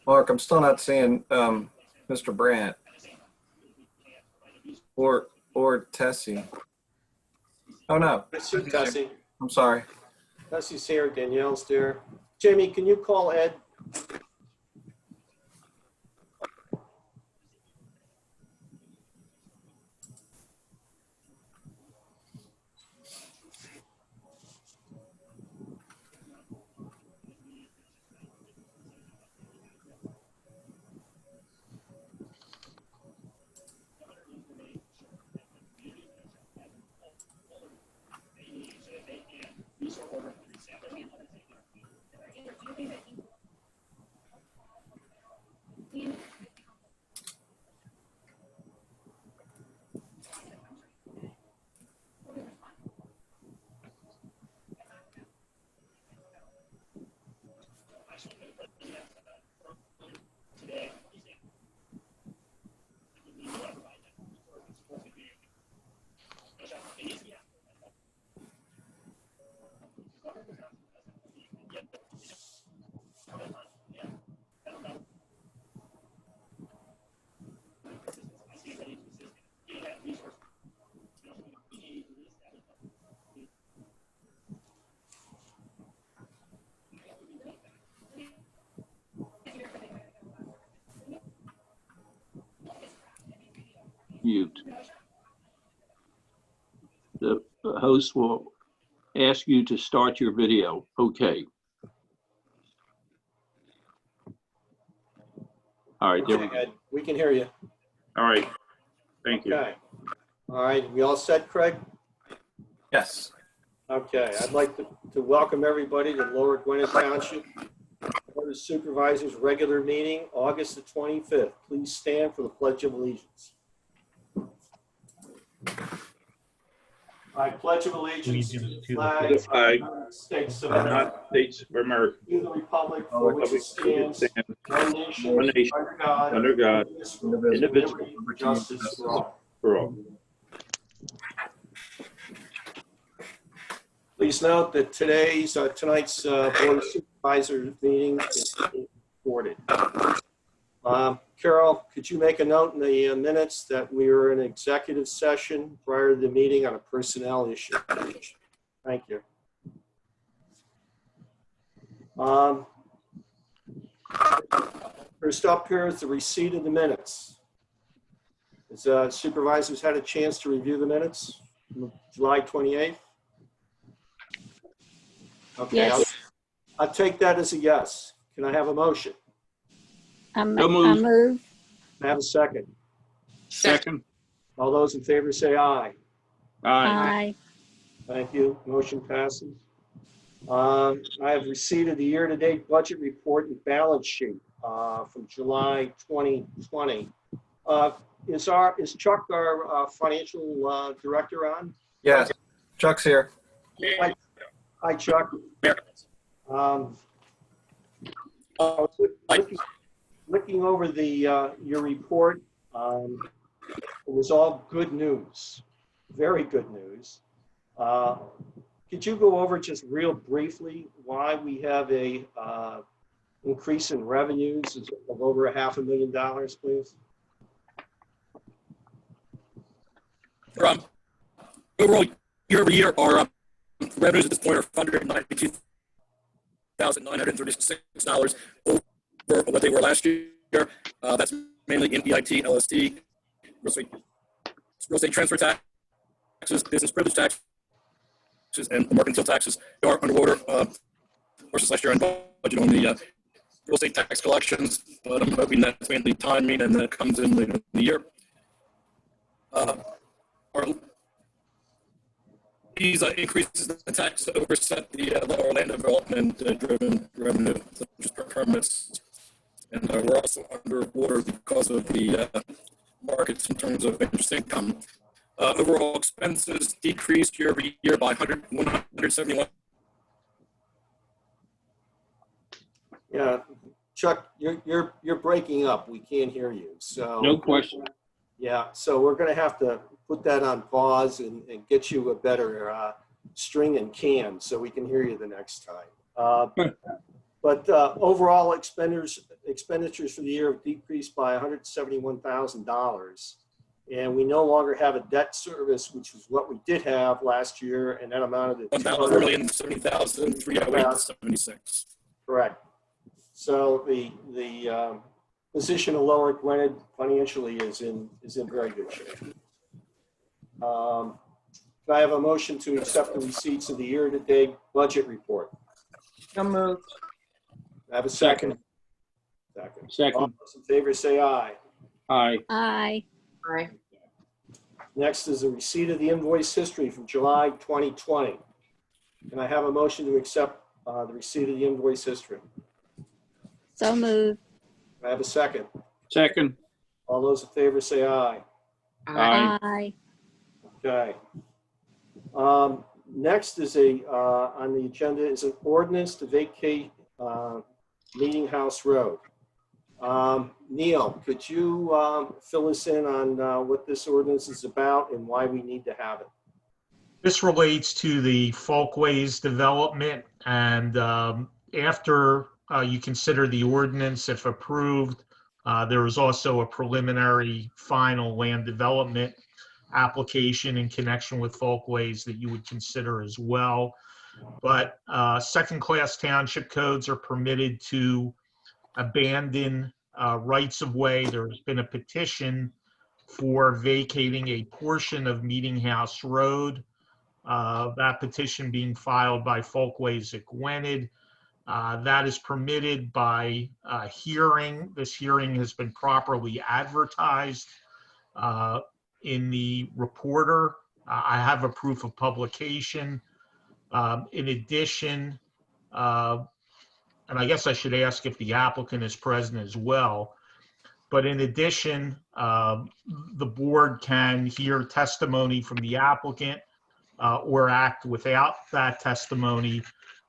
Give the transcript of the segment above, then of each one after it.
Mark, I'm still not seeing Mr. Brandt or Tessie. Oh no, I see Tessie. I'm sorry. Tessie's here, Danielle's there. Jamie, can you call Ed? Mute. The host will ask you to start your video. Okay. All right, there we Okay, go. Ed, we can hear you. All right. Thank you. Okay. All right, we all set, Craig? Yes. Okay, I'd like to welcome everybody to Lower Gwinnett Township Board of Supervisors regular meeting, August the 25th. Please stand for the Pledge of Allegiance. I pledge of allegiance to the flag of the United States of America, States of America. to the republic for which it stands, one nation, Under God, indivisible, indivisible, liberty, and justice for all. for all. Please note that tonight's Board of Supervisors meeting is being recorded. Carol, could you make a note in the minutes that we were in executive session prior to the meeting on a personnel issue? Thank you. First up here is the receipt of the minutes. Has supervisors had a chance to review the minutes? July 28th? Okay, Yes. I'll take that as a yes. Can I have a motion? I So moved. move. Can I have a second? Second. All those in favor say aye. Aye. Thank you. Motion passes. I have receipt of the year-to-date budget report and balance sheet from July 2020. Is Chuck our financial director on? Yes. Chuck's here. Hi, Chuck. I was looking over your report. It was all good news, very good news. Could you go over just real briefly why we have a increase in revenues of over $500,000, please? Overall, year over year, our revenues at this point are $192,936 over what they were last year. That's mainly in EIT, LSD, real estate transfer taxes, business privilege taxes, and mercantile taxes. They are underwater versus last year on budget on the real estate tax collections, but I'm hoping that's mainly timing and that comes in later in the year. These increases in tax overset the lower land development driven revenue, such as permits. And we're also underwater because of the markets in terms of interest income. Overall expenses decreased year over year by 171. Yeah, Chuck, you're breaking up. We can't hear you. So No question. yeah, so we're going to have to put that on pause and get you a better string and can so we can hear you the next time. But overall expenditures for the year have decreased by $171,000. And we no longer have a debt service, which is what we did have last year, and that amounted to $1,070,308.76. Correct. So the position of Lower Gwinnett financially is in very good shape. Can I have a motion to accept the receipts of the year-to-date budget report? So moved. I have a second. Second. All those in favor say aye. Aye. Aye. Aye. Next is a receipt of the invoice history from July 2020. Can I have a motion to accept the receipt of the invoice history? So moved. I have a second. Second. All those in favor say aye. Aye. Aye. Okay. Next is on the agenda is an ordinance to vacate Meeting House Road. Neil, could you fill us in on what this ordinance is about and why we need to have it? This relates to the Folkways development, and after you consider the ordinance, if approved, there is also a preliminary final land development application in connection with Folkways that you would consider as well. But second-class township codes are permitted to abandon rights of way. There's been a petition for vacating a portion of Meeting House Road. That petition being filed by Folkways at Gwinnett. That is permitted by hearing. This hearing has been properly advertised in the reporter. I have a proof of publication. In addition, and I guess I should ask if the applicant is present as well, but in addition, the board can hear testimony from the applicant or act without that testimony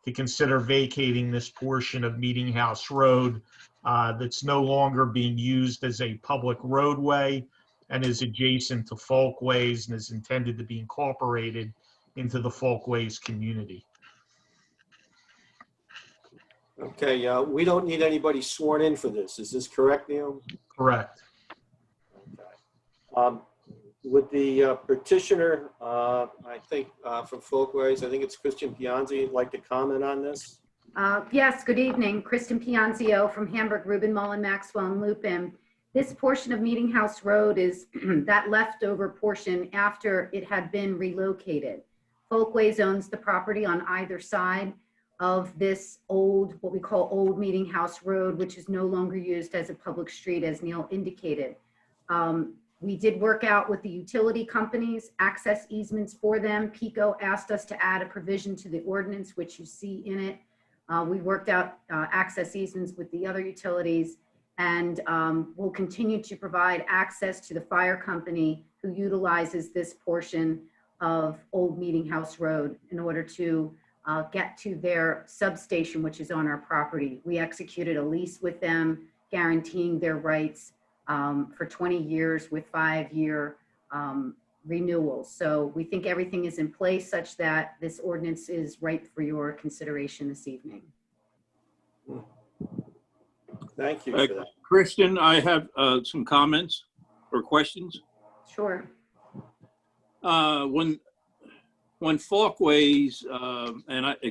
to consider vacating this portion of Meeting House Road that's no longer being used as a public roadway and is adjacent to Folkways and is intended to be incorporated into the Folkways community. Okay, we don't need anybody sworn in for this. Is this correct, Neil? Correct. Okay. Would the petitioner, I think from Folkways, I think it's Christian Pianzi, like to comment on this? Yes, good evening. Kristen Pianzio from Hamburg, Rubin, Mullen, Maxwell, and Lupin. This portion of Meeting House Road is that leftover portion after it had been relocated. Folkways owns the property on either side of this old, what we call Old Meeting House Road, which is no longer used as a public street, as Neil indicated. We did work out with the utility companies, access easements for them. PICO asked us to add a provision to the ordinance, which you see in it. We worked out access easements with the other utilities, and we'll continue to provide access to the fire company who utilizes this portion of Old Meeting House Road in order to get to their substation, which is on our property. We executed a lease with them, guaranteeing their rights for 20 years with 5-year renewals. So we think everything is in place such that this ordinance is ripe for your consideration this evening. Thank you for that. Kristen, I have some comments or questions. Sure. When Folkways,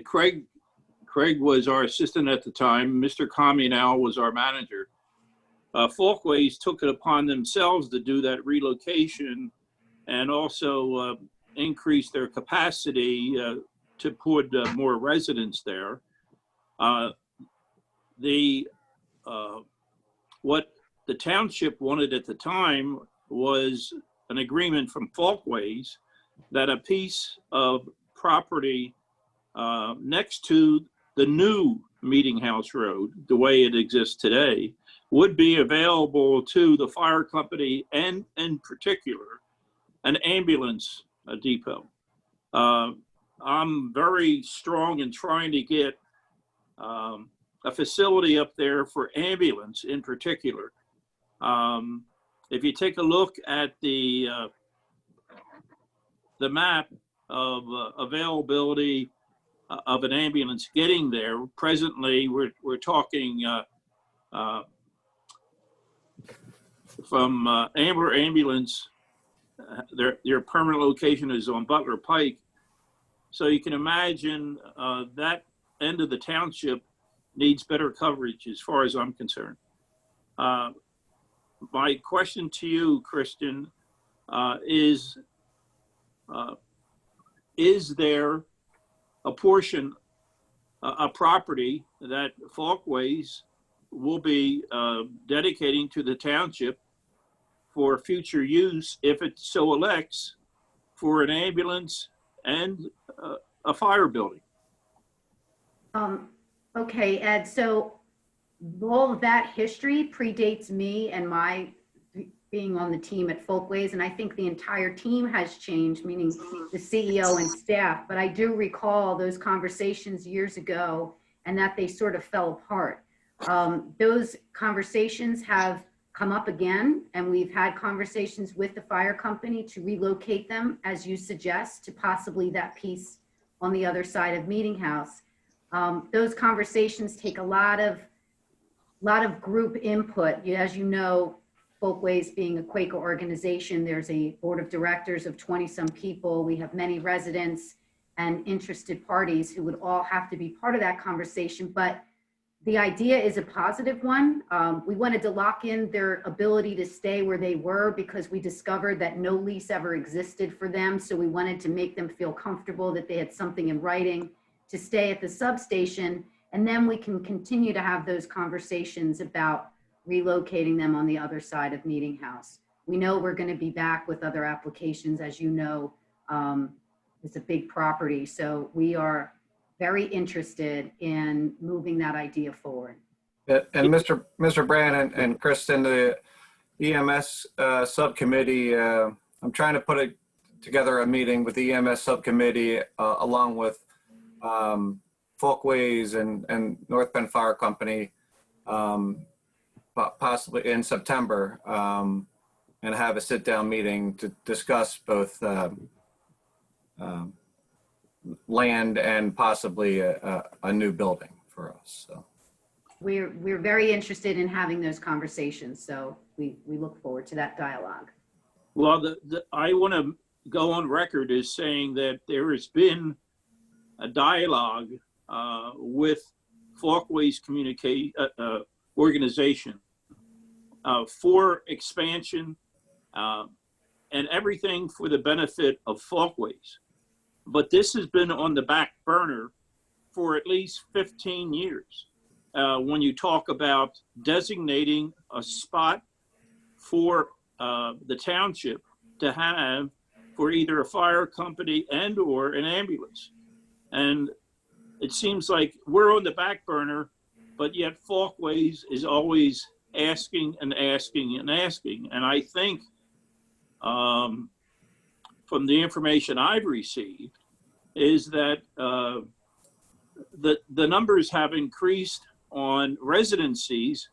Craig was our assistant at the time, Mr. Communal was our manager. Folkways took it upon themselves to do that relocation and also increase their capacity to put more residents there. What the township wanted at the time was an agreement from Folkways that a piece of property next to the new Meeting House Road, the way it exists today, would be available to the fire company and in particular an ambulance depot. I'm very strong in trying to get a facility up there for ambulance in particular. If you take a look at the map of availability of an ambulance getting there. Presently, we're talking from Amber Ambulance. Their permanent location is on Butler Pike. So you can imagine that end of the township needs better coverage as far as I'm concerned. My question to you, Kristen, is there a portion, a property that Folkways will be dedicating to the township for future use, if it so elects, for an ambulance and a fire building? Okay, Ed, so all of that history predates me and my being on the team at Folkways, and I think the entire team has changed, meaning the CEO and staff, but I do recall those conversations years ago and that they sort of fell apart. Those conversations have come up again, and we've had conversations with the fire company to relocate them, as you suggest, to possibly that piece on the other side of Meeting House. Those conversations take a lot of group input. As you know, Folkways being a Quaker organization, there's a board of directors of 20-some people. We have many residents and interested parties who would all have to be part of that conversation. But the idea is a positive one. We wanted to lock in their ability to stay where they were because we discovered that no lease ever existed for them. So we wanted to make them feel comfortable that they had something in writing to stay at the substation. And then we can continue to have those conversations about relocating them on the other side of Meeting House. We know we're going to be back with other applications. As you know, it's a big property. So we are very interested in moving that idea forward. And Mr. Brand and Kristen, the EMS subcommittee, I'm trying to put together a meeting with the EMS subcommittee along with Folkways and North Bend Fire Company, possibly in September, and have a sit-down meeting to discuss both land and possibly a new building for us. So We're very interested in having those conversations. So we look forward to that dialogue. Well, I want to go on record as saying that there has been a dialogue with Folkways organization for expansion and everything for the benefit of Folkways. But this has been on the back burner for at least 15 years. When you talk about designating a spot for the township to have for either a fire company and or an ambulance. And it seems like we're on the back burner, but yet Folkways is always asking and asking and asking. And I think from the information I've received is that the numbers have increased on residencies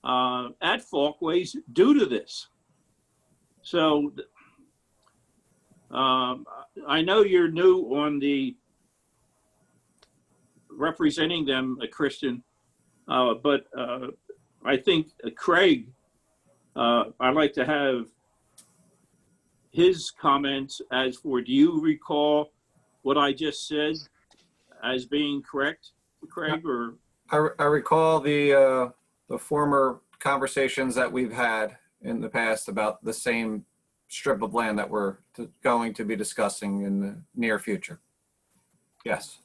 at Folkways due to this. So I know you're new on the representing them, Kristen, but I think Craig, I'd like to have his comments as for, do you recall what I just said as being correct, Craig? Or I recall the former conversations that we've had in the past about the same strip of land that we're going to be discussing in the near future. Yes.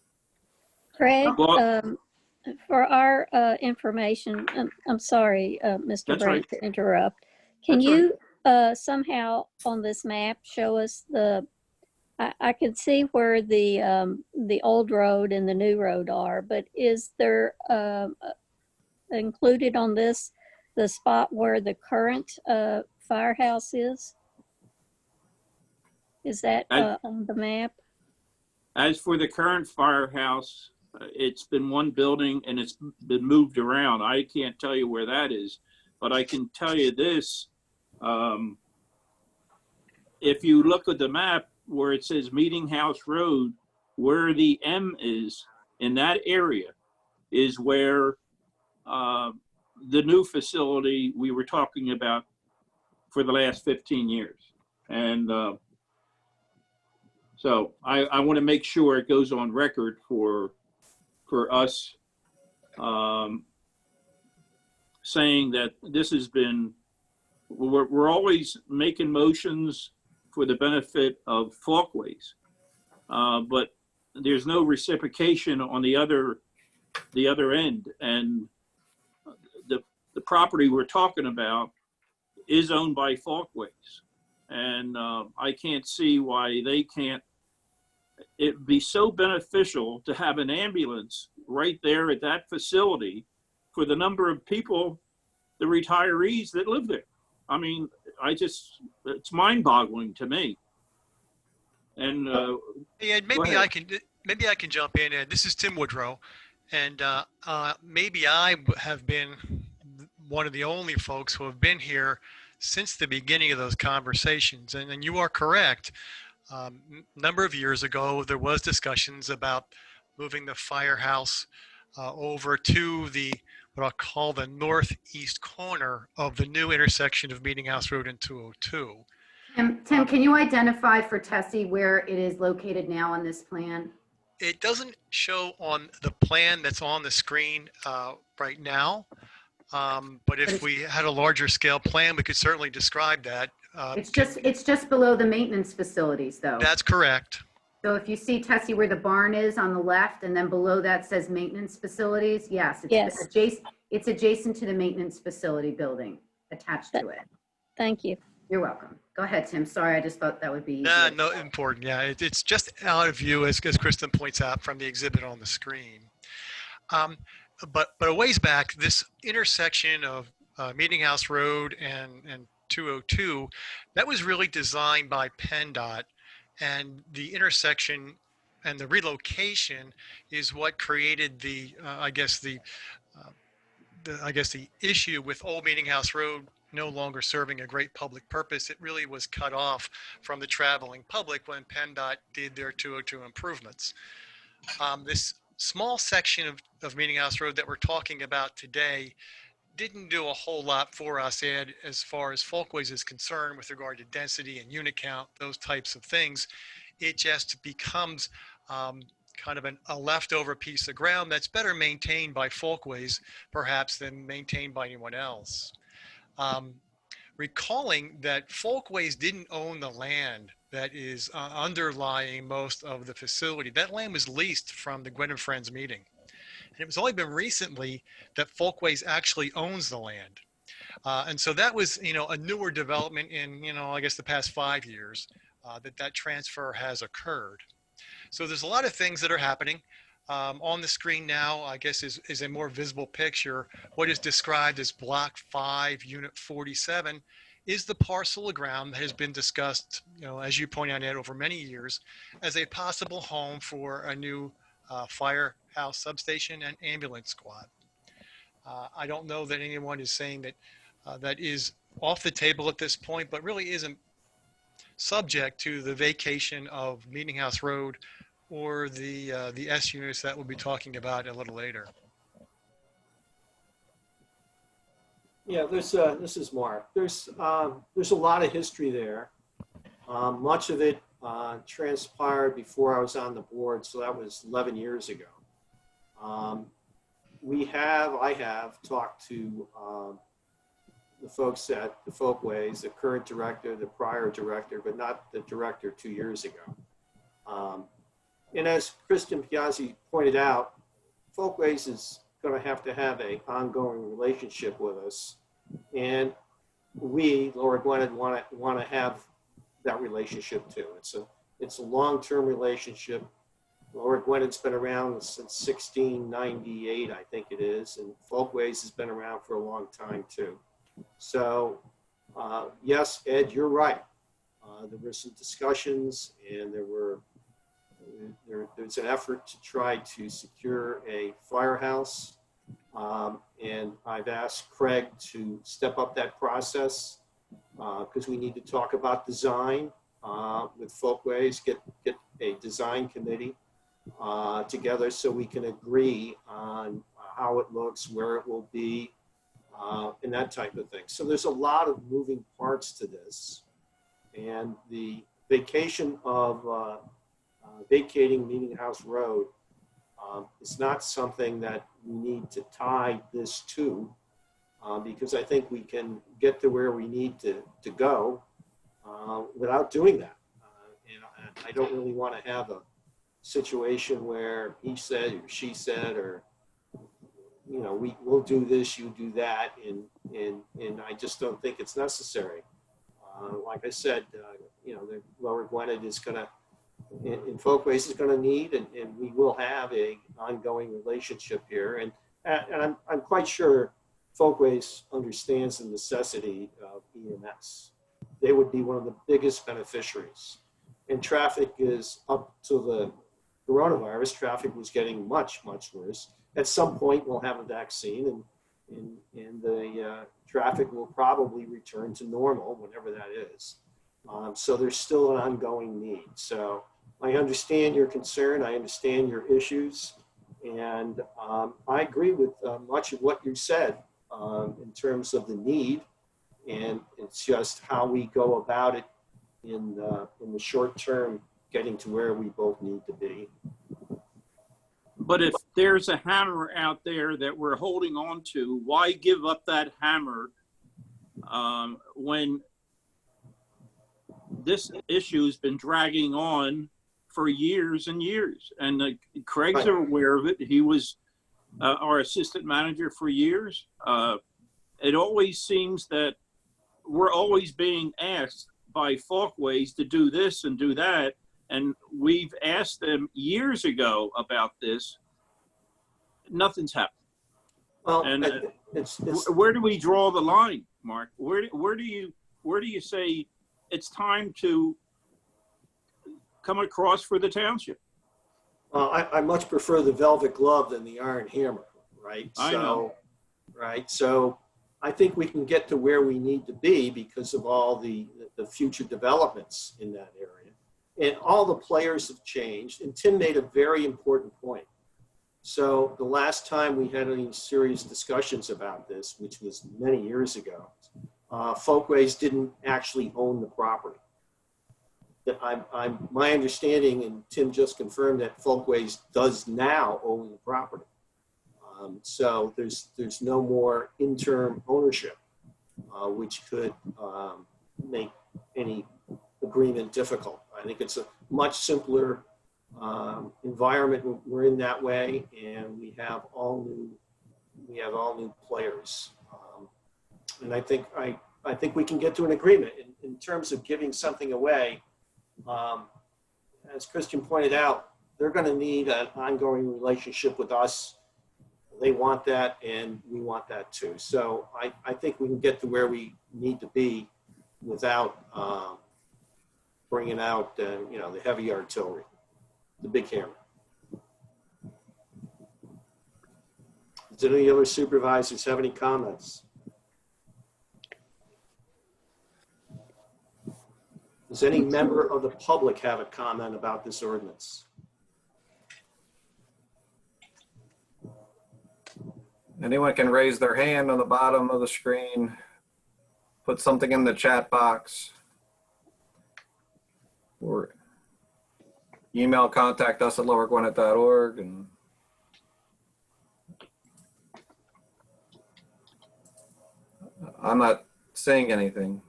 Craig, Well- for our information, I'm sorry, Mr. That's Brandt, right. to interrupt. Can That's you somehow on this map show us I could see where the old road and the new road are, but is there included on this the spot where the current firehouse is? Is that on the map? As for the current firehouse, it's been one building and it's been moved around. I can't tell you where that is, but I can tell you this. If you look at the map where it says Meeting House Road, where the M is in that area is where the new facility we were talking about for the last 15 years. And so I want to make sure it goes on record for us saying that this has been, we're always making motions for the benefit of Folkways, but there's no reciprocation on the other end. And the property we're talking about is owned by Folkways. And I can't see why they can't. It'd be so beneficial to have an ambulance right there at that facility for the number of people, the retirees that live there. I mean, it's mind-boggling to me. And Yeah, maybe I can jump in. This is Tim Woodrow, and maybe I have been one of the only folks who have been here since the beginning of those conversations. And you are correct. A number of years ago, there was discussions about moving the firehouse over to what I'll call the northeast corner of the new intersection of Meeting House Road and 202. Tim, can you identify for Tessie where it is located now on this plan? It doesn't show on the plan that's on the screen right now, but if we had a larger scale plan, we could certainly describe that. It's just below the maintenance facilities, though. That's correct. So if you see, Tessie, where the barn is on the left, and then below that says maintenance facilities, yes. It's adjacent to the maintenance facility building attached to it. Thank you. You're welcome. Go ahead, Tim. Sorry, I just thought that would be No, easier. no, important. Yeah, it's just out of view, as Kristen points out, from the exhibit on the screen. But a ways back, this intersection of Meeting House Road and 202, that was really designed by PennDOT, and the intersection and the relocation is what created the issue with Old Meeting House Road no longer serving a great public purpose. It really was cut off from the traveling public when PennDOT did their 202 improvements. This small section of Meeting House Road that we're talking about today didn't do a whole lot for us, Ed, as far as Folkways is concerned with regard to density and unit count, those types of things. It just becomes kind of a leftover piece of ground that's better maintained by Folkways, perhaps, than maintained by anyone else. Recalling that Folkways didn't own the land that is underlying most of the facility. That land was leased from the Gwen and Friends meeting. And it was only been recently that Folkways actually owns the land. And so that was, a newer development in, I guess the past 5 years that transfer has occurred. So there's a lot of things that are happening. On the screen now, I guess, is a more visible picture. What is described as Block 5, Unit 47, is the parcel of ground that has been discussed, as you point out, Ed, over many years, as a possible home for a new firehouse substation and ambulance squad. I don't know that anyone is saying that that is off the table at this point, but really isn't subject to the vacation of Meeting House Road or the S units that we'll be talking about a little later. Yeah, this is Mark. There's a lot of history there. Much of it transpired before I was on the board, so that was 11 years ago. I have talked to the folks at the Folkways, the current director, the prior director, but not the director 2 years ago. And as Kristen Piazzi pointed out, Folkways is going to have an ongoing relationship with us, and we, Laura Gwinnett, want to have that relationship too. It's a long-term relationship. Laura Gwinnett's been around since 1698, I think it is, and Folkways has been around for a long time too. So, yes, Ed, you're right. There were some discussions, and there's an effort to try to secure a firehouse. And I've asked Craig to step up that process because we need to talk about design with Folkways, get a design committee. together so we can agree on how it looks, where it will be, and that type of thing. So there's a lot of moving parts to this. And the vacation of vacating Meeting House Road is not something that we need to tie this to, because I think we can get to where we need to go without doing that. And I don't really want to have a situation where he said or she said, or we'll do this, you do that, and I just don't think it's necessary. Like I said, the Lower Gwinnett is going to, in Folkways is going to need, and we will have a ongoing relationship here. And I'm quite sure Folkways understands the necessity of EMS. They would be one of the biggest beneficiaries. And traffic is up to the coronavirus. Traffic was getting much, much worse. At some point, we'll have a vaccine, and the traffic will probably return to normal, whatever that is. So there's still an ongoing need. So I understand your concern. I understand your issues. And I agree with much of what you said in terms of the need. And it's just how we go about it in the short term, getting to where we both need to be. But if there's a hammer out there that we're holding on to, why give up that hammer when this issue has been dragging on for years and years? And Craig's aware of it. He was our assistant manager for years. It always seems that we're always being asked by Folkways to do this and do that. And we've asked them years ago about this. Nothing's happened. Well, And it's where do we draw the line, Mark? Where do you say it's time to come across for the township? I much prefer the velvet glove than the iron hammer, right? I know. Right. So I think we can get to where we need to be because of all the future developments in that area. And all the players have changed. And Tim made a very important point. So the last time we had any serious discussions about this, which was many years ago, Folkways didn't actually own the property. My understanding, and Tim just confirmed, that Folkways does now own the property. So there's no more interim ownership, which could make any agreement difficult. I think it's a much simpler environment. We're in that way, and we have all new players. And I think we can get to an agreement in terms of giving something away. As Christian pointed out, they're going to need an ongoing relationship with us. They want that, and we want that too. So I think we can get to where we need to be without bringing out the heavy artillery, the big hammer. Does any other supervisors have any comments? Does any member of the public have a comment about this ordinance? Anyone can raise their hand on the bottom of the screen, put something in the chat box, or email contact us at lowergwinnett.org. And I'm not saying anything.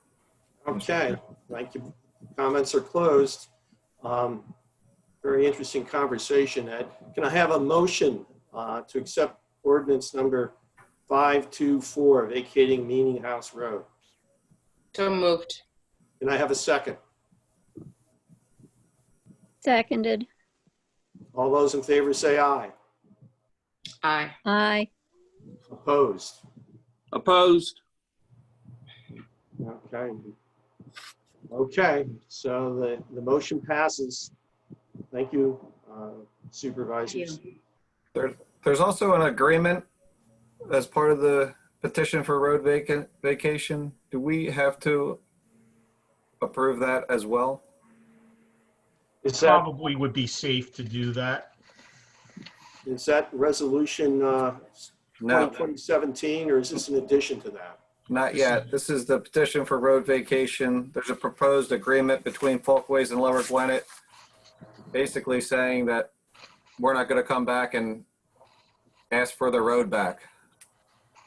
Okay, thank you. Comments are closed. Very interesting conversation, Ed. Can I have a motion to accept ordinance number 524, vacating Meeting House Road? So moved. Can I have a second? Seconded. All those in favor say aye. Aye. Aye. Opposed? Opposed? Okay. Okay, so the motion passes. Thank you, supervisors. There's also an agreement as part of the petition for road vacation. Do we have to approve that as well? Is that, Probably would be safe to do that. Is that resolution No, 2017, or is this in addition to that? not yet. This is the petition for road vacation. There's a proposed agreement between Folkways and Lower Gwinnett, basically saying that we're not going to come back and ask for the road back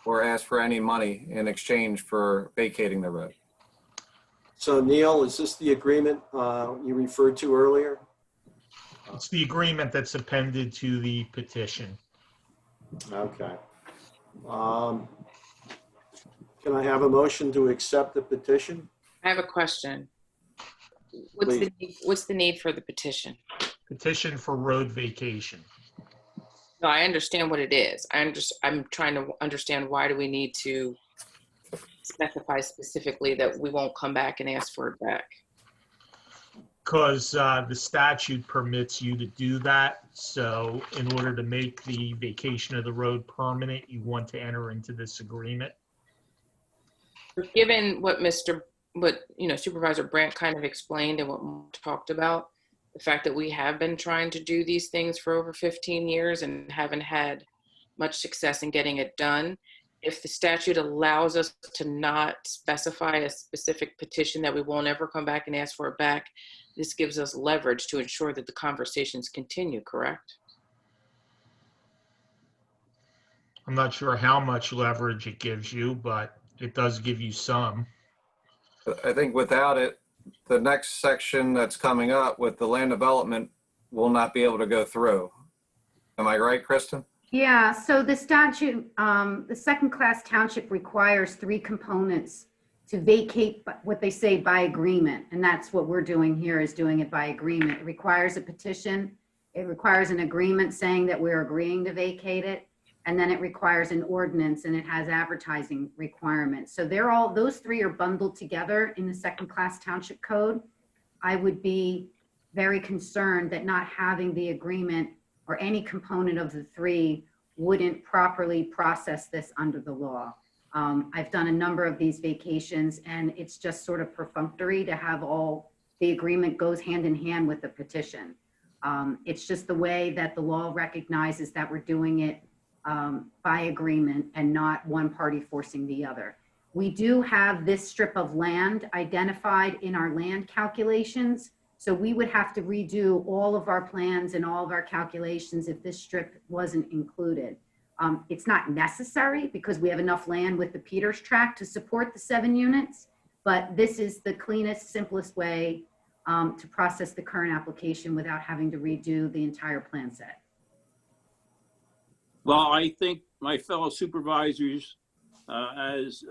or ask for any money in exchange for vacating the road. So Neil, is this the agreement you referred to earlier? It's the agreement that's appended to the petition. Okay. Can I have a motion to accept the petition? I have a question. What's the need for the petition? Petition for road vacation. No, I understand what it is. I'm trying to understand, why do we need to specify specifically that we won't come back and ask for it back? Because the statute permits you to do that. So in order to make the vacation of the road permanent, you want to enter into this agreement. Given what Supervisor Brandt kind of explained and what Mark talked about, the fact that we have been trying to do these things for over 15 years and haven't had much success in getting it done, if the statute allows us to not specify a specific petition that we won't ever come back and ask for it back, this gives us leverage to ensure that the conversations continue, correct? I'm not sure how much leverage it gives you, but it does give you some. I think without it, the next section that's coming up with the land development will not be able to go through. Am I right, Kristen? Yeah, so the statute, the second-class township requires 3 components to vacate what they say by agreement. And that's what we're doing here, is doing it by agreement. It requires a petition. It requires an agreement saying that we're agreeing to vacate it. And then it requires an ordinance, and it has advertising requirements. So those 3 are bundled together in the second-class township code. I would be very concerned that not having the agreement or any component of the 3 wouldn't properly process this under the law. I've done a number of these vacations, and it's just sort of perfunctory to have the agreement goes hand in hand with the petition. It's just the way that the law recognizes that we're doing it by agreement and not one party forcing the other. We do have this strip of land identified in our land calculations. So we would have to redo all of our plans and all of our calculations if this strip wasn't included. It's not necessary because we have enough land with the Peters tract to support the 7 units, but this is the cleanest, simplest way to process the current application without having to redo the entire plan set. Well, I think my fellow supervisors, as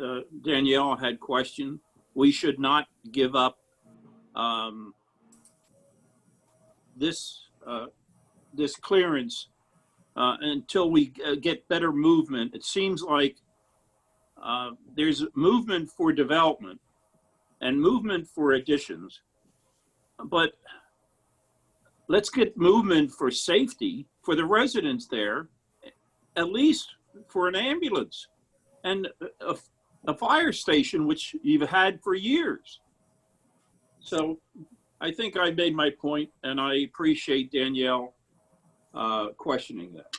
Danielle had questioned, we should not give up this clearance until we get better movement. It seems like there's movement for development and movement for additions, but let's get movement for safety for the residents there, at least for an ambulance and a fire station, which you've had for years. So I think I made my point, and I appreciate Danielle questioning that.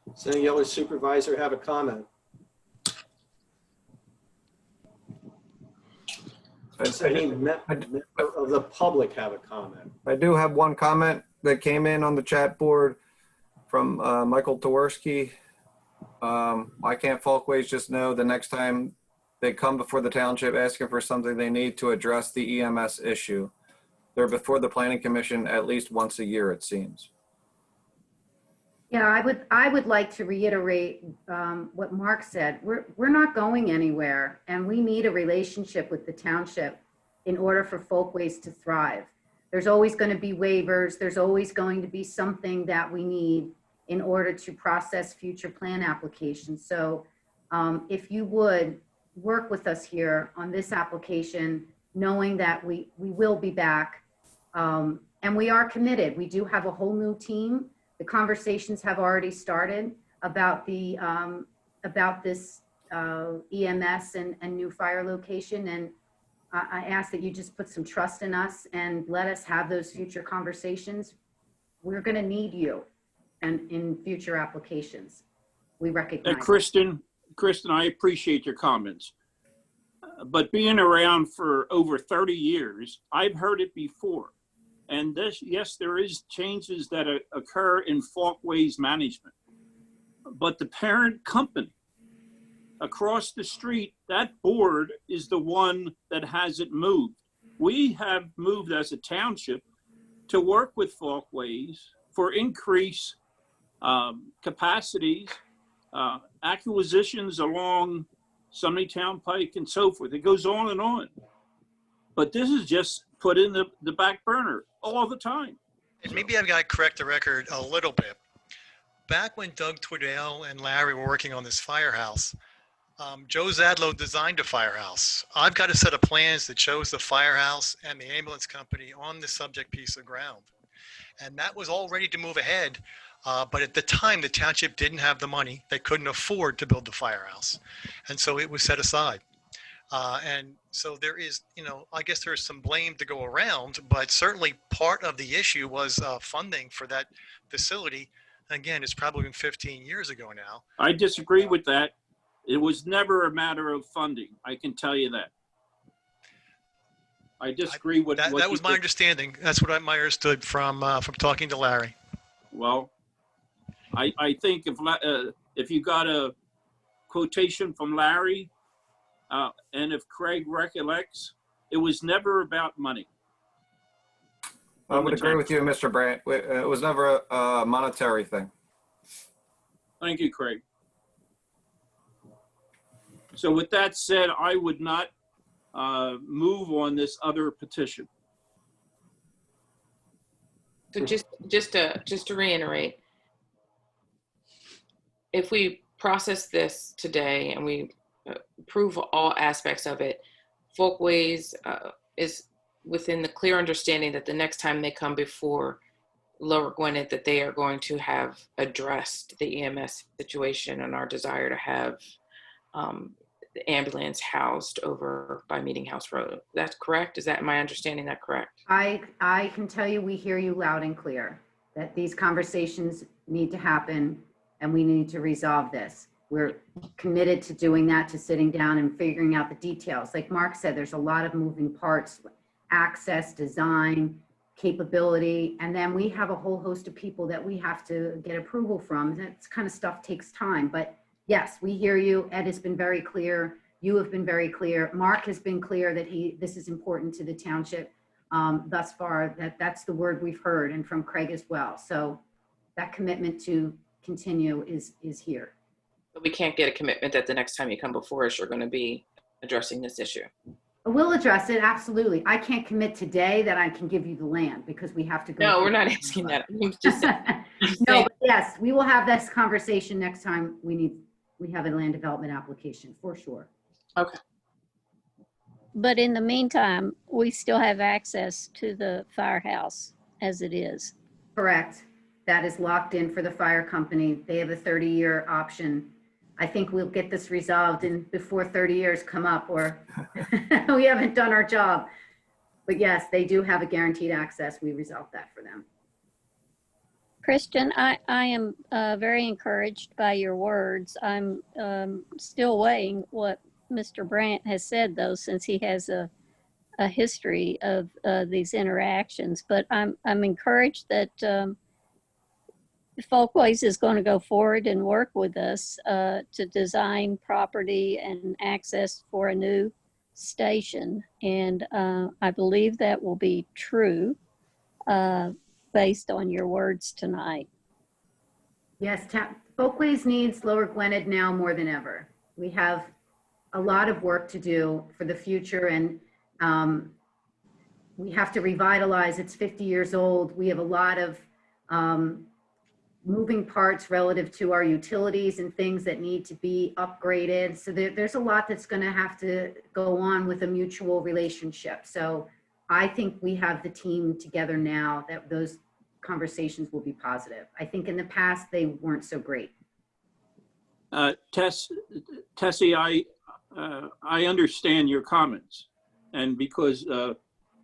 Does any other supervisor have a comment? Does any member of the public have a comment? I do have one comment that came in on the chat board from Michael Towerski. Why can't Folkways just know the next time they come before the township asking for something they need to address the EMS issue? They're before the planning commission at least once a year, it seems. Yeah, I would like to reiterate what Mark said. We're not going anywhere, and we need a relationship with the township in order for Folkways to thrive. There's always going to be waivers. There's always going to be something that we need in order to process future plan applications. So if you would work with us here on this application, knowing that we will be back, and we are committed. We do have a whole new team. The conversations have already started about about this EMS and new fire location. And I ask that you just put some trust in us and let us have those future conversations. We're going to need you and in future applications. We recognize. Kristen, I appreciate your comments. But being around for over 30 years, I've heard it before. And yes, there is changes that occur in Folkways management. But the parent company across the street, that board is the one that has it moved. We have moved as a township to work with Folkways for increased capacities, acquisitions along Sunnytown Pike and so forth. It goes on and on. But this is just put in the back burner all the time. And maybe I've got to correct the record a little bit. Back when Doug Twiddell and Larry were working on this firehouse, Joe Zadlow designed a firehouse. I've got a set of plans that shows the firehouse and the ambulance company on the subject piece of ground. And that was all ready to move ahead. But at the time, the township didn't have the money. They couldn't afford to build the firehouse. And so it was set aside. And so there is, I guess there's some blame to go around, but certainly part of the issue was funding for that facility. Again, it's probably been 15 years ago now. I disagree with that. It was never a matter of funding. I can tell you that. I disagree with that. That was my understanding. That's what I understood from talking to Larry. Well, I think if you got a quotation from Larry, and if Craig recollects, it was never about money. I would agree with you, Mr. Brandt. It was never a monetary thing. Thank you, Craig. So with that said, I would not move on this other petition. So just to reiterate, if we process this today and we approve all aspects of it, Folkways is within the clear understanding that the next time they come before Lower Gwinnett, that they are going to have addressed the EMS situation and our desire to have the ambulance housed over by Meeting House Road. That's correct? Is that my understanding that correct? I can tell you, we hear you loud and clear, that these conversations need to happen and we need to resolve this. We're committed to doing that, to sitting down and figuring out the details. Like Mark said, there's a lot of moving parts, access, design, capability, and then we have a whole host of people that we have to get approval from. That kind of stuff takes time, but yes, we hear you. Ed has been very clear. You have been very clear. Mark has been clear that this is important to the township thus far. That's the word we've heard, and from Craig as well. So that commitment to continue is here. But we can't get a commitment that the next time you come before us, you're going to be addressing this issue. We'll address it, absolutely. I can't commit today that I can give you the land because we have to go. No, we're not asking that. I'm just no, but yes, we will have this conversation next time we have a land development application for sure. Okay. But in the meantime, we still have access to the firehouse as it is. Correct. That is locked in for the fire company. They have a 30-year option. I think we'll get this resolved before 30 years come up, or we haven't done our job. But yes, they do have a guaranteed access. We resolved that for them. Christian, I am very encouraged by your words. I'm still weighing what Mr. Brandt has said, though, since he has a history of these interactions. But I'm encouraged that Folkways is going to go forward and work with us to design property and access for a new station. And I believe that will be true based on your words tonight. Yes, Folkways needs Lower Gwinnett now more than ever. We have a lot of work to do for the future, and we have to revitalize. It's 50 years old. We have a lot of moving parts relative to our utilities and things that need to be upgraded. So there's a lot that's going to have to go on with a mutual relationship. So I think we have the team together now that those conversations will be positive. I think in the past, they weren't so great. Tessie, I understand your comments. And because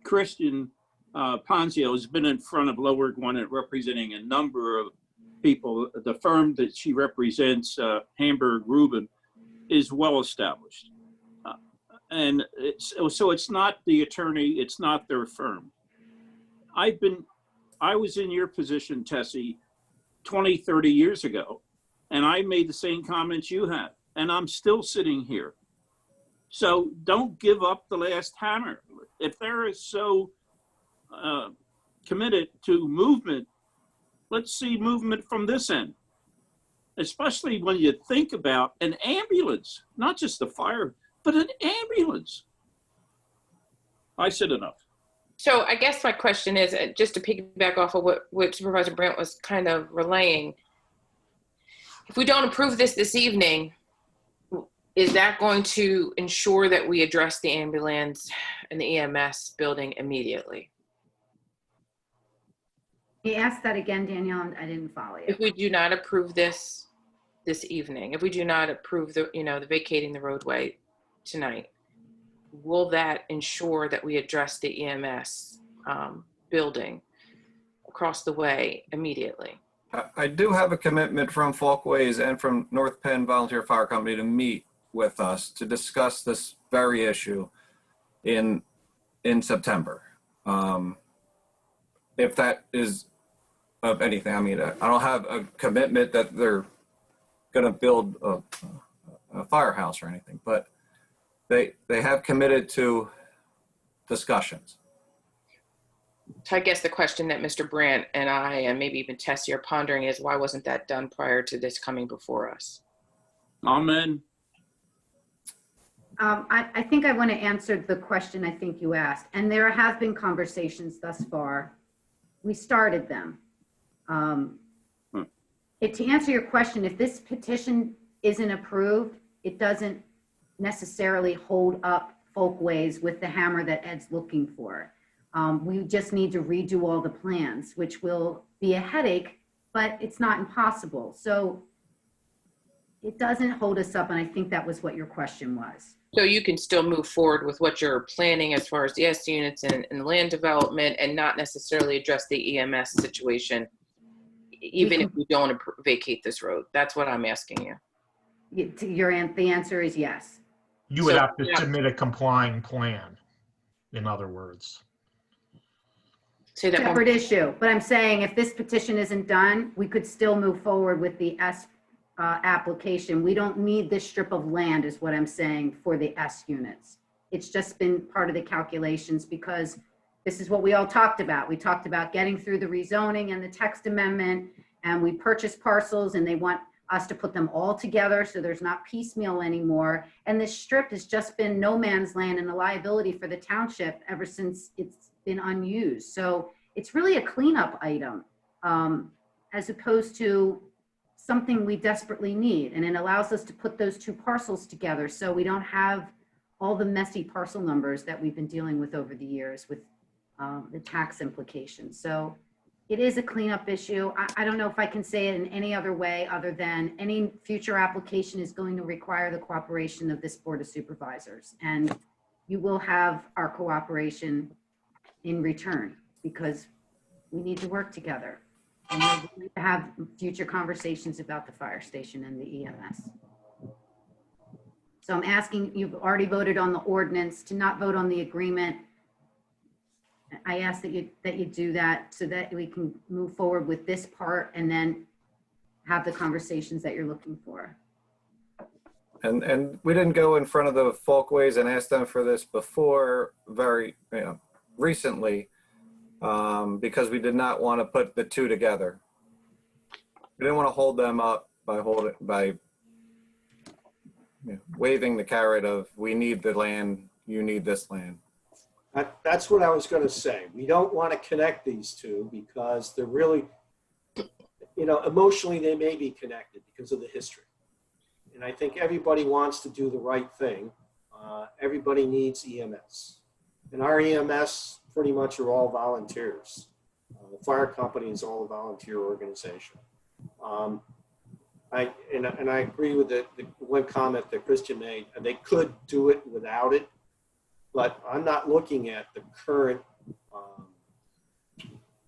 Christian Ponzio has been in front of Lower Gwinnett representing a number of people, the firm that she represents, Hamburg Rubin, is well established. And so it's not the attorney, it's not their firm. I was in your position, Tessie, 20, 30 years ago, and I made the same comments you had, and I'm still sitting here. So don't give up the last hammer. If they're so committed to movement, let's see movement from this end, especially when you think about an ambulance, not just the fire, but an ambulance. I said enough. So I guess my question is, just to piggyback off of what Supervisor Brandt was kind of relaying, if we don't approve this evening, is that going to ensure that we address the ambulance and the EMS building immediately? Can you ask that again, Danielle? I didn't follow you. If we do not approve this evening, if we do not approve the vacating the roadway tonight, will that ensure that we address the EMS building across the way immediately? I do have a commitment from Folkways and from North Penn Volunteer Fire Company to meet with us to discuss this very issue in September. If that is of anything, I mean, I don't have a commitment that they're going to build a firehouse or anything, but they have committed to discussions. So I guess the question that Mr. Brandt and I, and maybe even Tessie, are pondering is, why wasn't that done prior to this coming before us? Amen. I think I want to answer the question I think you asked, and there have been conversations thus far. We started them. To answer your question, if this petition isn't approved, it doesn't necessarily hold up Folkways with the hammer that Ed's looking for. We just need to redo all the plans, which will be a headache, but it's not impossible. So it doesn't hold us up, and I think that was what your question was. So you can still move forward with what you're planning as far as the S units and land development, and not necessarily address the EMS situation, even if we don't vacate this road. That's what I'm asking you. The answer is yes. You would have to submit a complying plan, in other words. Say that Separate issue, but I'm saying if this petition isn't done, we could still move forward with the S application. We don't need this strip of land is what I'm saying for the S units. It's just been part of the calculations because this is what we all talked about. We talked about getting through the rezoning and the text amendment, and we purchased parcels and they want us to put them all together so there's not piecemeal anymore. And this strip has just been no man's land and a liability for the township ever since it's been unused. So it's really a cleanup item as opposed to something we desperately need. And it allows us to put those two parcels together so we don't have all the messy parcel numbers that we've been dealing with over the years with the tax implications. So it is a cleanup issue. I don't know if I can say it in any other way other than any future application is going to require the cooperation of this Board of Supervisors. And you will have our cooperation in return because we need to work together. And we're going to have future conversations about the fire station and the EMS. So I'm asking, you've already voted on the ordinance, to not vote on the agreement. I ask that you do that so that we can move forward with this part and then have the conversations that you're looking for. And we didn't go in front of the Folkways and ask them for this before very recently because we did not want to put the two together. We didn't want to hold them up by waving the carrot of we need the land, you need this land. That's what I was going to say. We don't want to connect these two because they're really, emotionally they may be connected because of the history. And I think everybody wants to do the right thing. Everybody needs EMS. And our EMS pretty much are all volunteers. The fire company is all a volunteer organization. I agree with the one comment that Christian made. They could do it without it. but I'm not looking at the current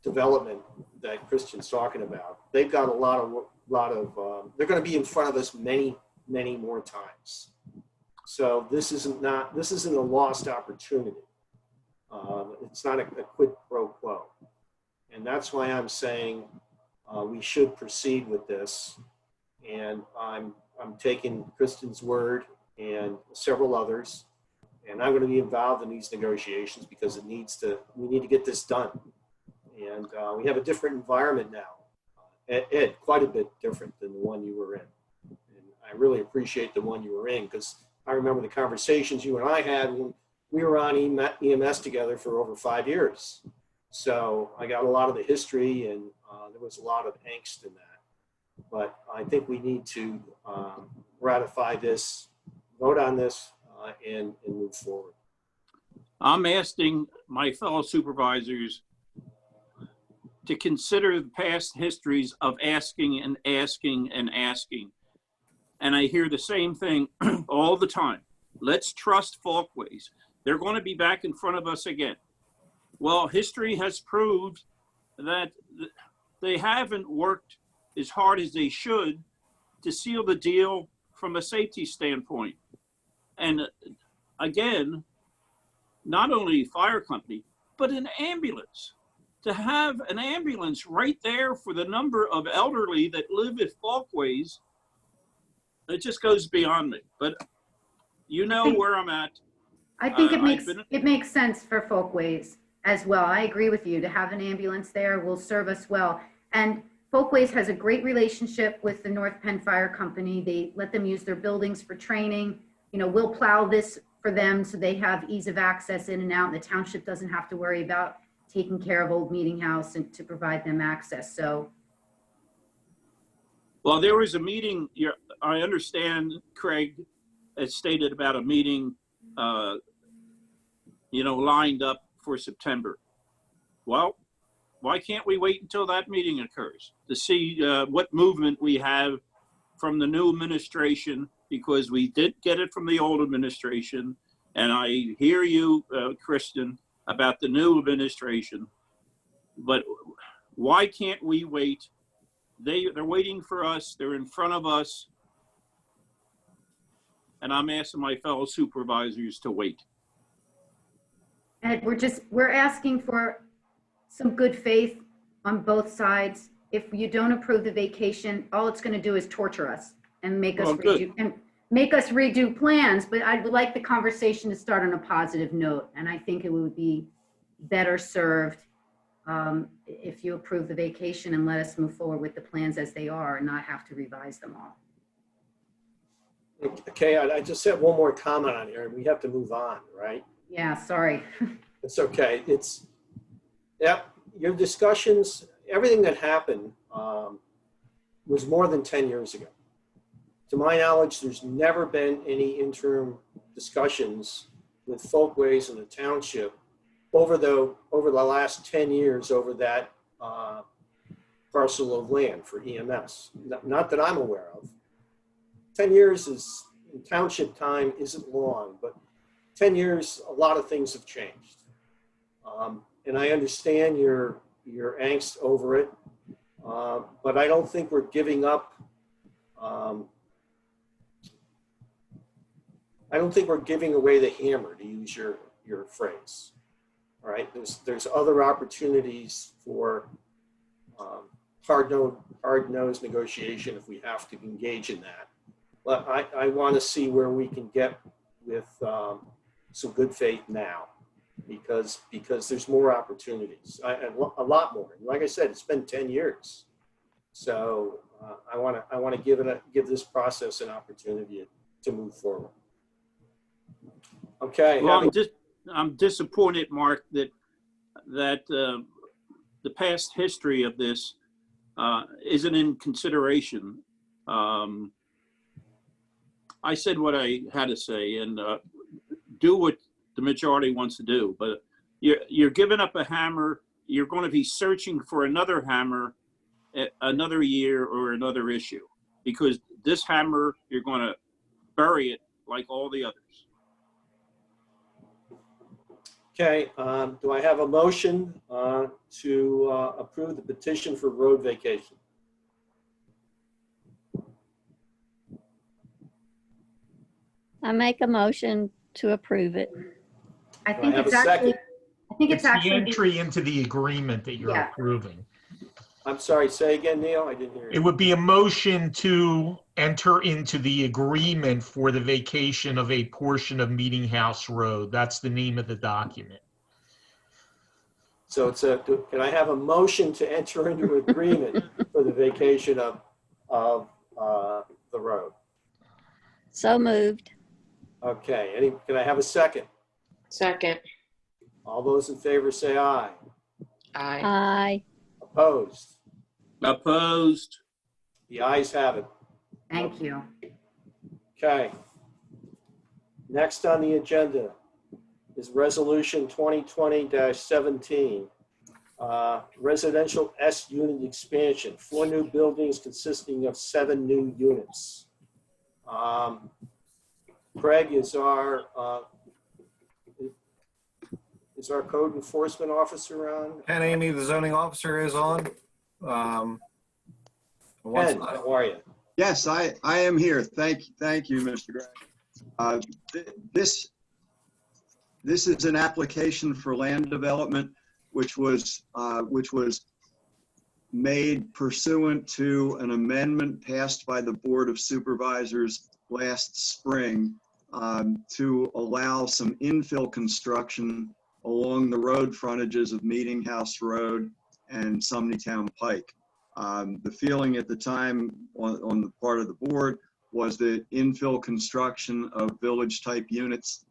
development that Christian's talking about. They've got a lot of they're going to be in front of us many more times. So this isn't a lost opportunity. It's not a quid pro quo. And that's why I'm saying we should proceed with this. And I'm taking Kristen's word and several others, and I'm going to be involved in these negotiations because we need to get this done. And we have a different environment now, Ed, quite a bit different than the one you were in. And I really appreciate the one you were in, because I remember the conversations you and I had when we were on EMS together for over 5 years. So I got a lot of the history, and there was a lot of angst in that. But I think we need to ratify this, vote on this, and move forward. I'm asking my fellow supervisors to consider the past histories of asking and asking and asking. And I hear the same thing all the time. Let's trust Folkways. They're going to be back in front of us again. Well, history has proved that they haven't worked as hard as they should to seal the deal from a safety standpoint. And again, not only fire company, but an ambulance. To have an ambulance right there for the number of elderly that live at Folkways, it just goes beyond me. But you know where I'm at. I think it makes sense for Folkways as well. I agree with you. To have an ambulance there will serve us well. And Folkways has a great relationship with the North Penn Fire Company. They let them use their buildings for training. You know, we'll plow this for them so they have ease of access in and out, and the township doesn't have to worry about taking care of Old Meeting House and to provide them access. So, well, there was a meeting. I understand Craig has stated about a meeting, lined up for September. Well, why can't we wait until that meeting occurs to see what movement we have from the new administration? Because we did get it from the old administration. And I hear you, Kristen, about the new administration. But why can't we wait? They're waiting for us. They're in front of us. And I'm asking my fellow supervisors to wait. and we're asking for some good faith on both sides. If you don't approve the vacation, all it's going to do is torture us and make us redo plans. But I would like the conversation to start on a positive note, and I think it would be better served if you approve the vacation and let us move forward with the plans as they are and not have to revise them all. Okay, I just have one more comment on here, and we have to move on, right? Yeah, sorry. It's okay. Your discussions, everything that happened was more than 10 years ago. To my knowledge, there's never been any interim discussions with Folkways and the township over the last 10 years over that parcel of land for EMS. Not that I'm aware of. 10 years is, in township time, isn't long, but 10 years, a lot of things have changed. And I understand your angst over it, but I don't think we're giving up. I don't think we're giving away the hammer, to use your phrase. All right, there's other opportunities for hard-nosed negotiation if we have to engage in that. But I want to see where we can get with some good faith now, because there's more opportunities, a lot more. And like I said, it's been 10 years, so I want to give this process an opportunity to move forward. Okay. Well, I'm disappointed, Mark, that the past history of this isn't in consideration. I said what I had to say, and do what the majority wants to do. But you're giving up a hammer. You're going to be searching for another hammer, another year or another issue, because this hammer, you're going to bury it like all the others. Okay, do I have a motion to approve the petition for road vacation? I make a motion to approve it. I Do I think have it's a actually, second? I think It's it's the actually. entry into the agreement that you're Yeah. approving. I'm sorry, say again, Neil, I didn't hear It you. would be a motion to enter into the agreement for the vacation of a portion of Meeting House Road. That's the name of the document. So can I have a motion to enter into agreement for the vacation of the road? So moved. Okay, can I have a second? Second. All those in favor say aye. Aye. Aye. Opposed? Opposed. The ayes have it. Thank you. Okay. Next on the agenda is Resolution 2020-17, residential S unit expansion, 4 new buildings consisting of 7 new units. Craig is our code enforcement officer on. And Amy, the zoning officer, is on. Ken, how are you? Yes, I am here. Thank you, Mr. Gregg. This is an application for land development, which was made pursuant to an amendment passed by the Board of Supervisors last spring to allow some infill construction along the road frontages of Meeting House Road and Sumneytown Pike. The feeling at the time on the part of the board was that infill construction of village-type units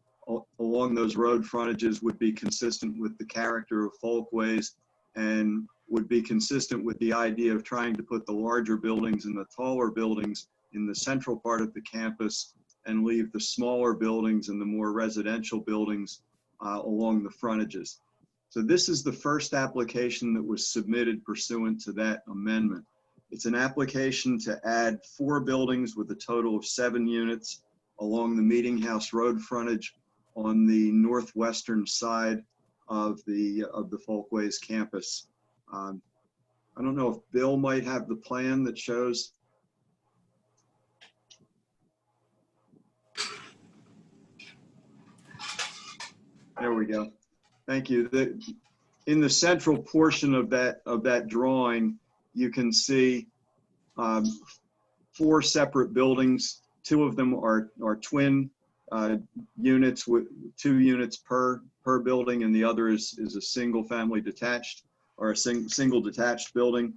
along those road frontages would be consistent with the character of folkways and would be consistent with the idea of trying to put the larger buildings and the taller buildings in the central part of the campus and leave the smaller buildings and the more residential buildings along the frontages. So this is the first application that was submitted pursuant to that amendment. It's an application to add 4 buildings with a total of 7 units along the Meeting House Road frontage on the northwestern side of the Folkways campus. I don't know if Bill might have the plan that shows. There we go. Thank you. In the central portion of that drawing, you can see 4 separate buildings. 2 of them are twin units with 2 units per building, and the other is a single family detached or a single detached building.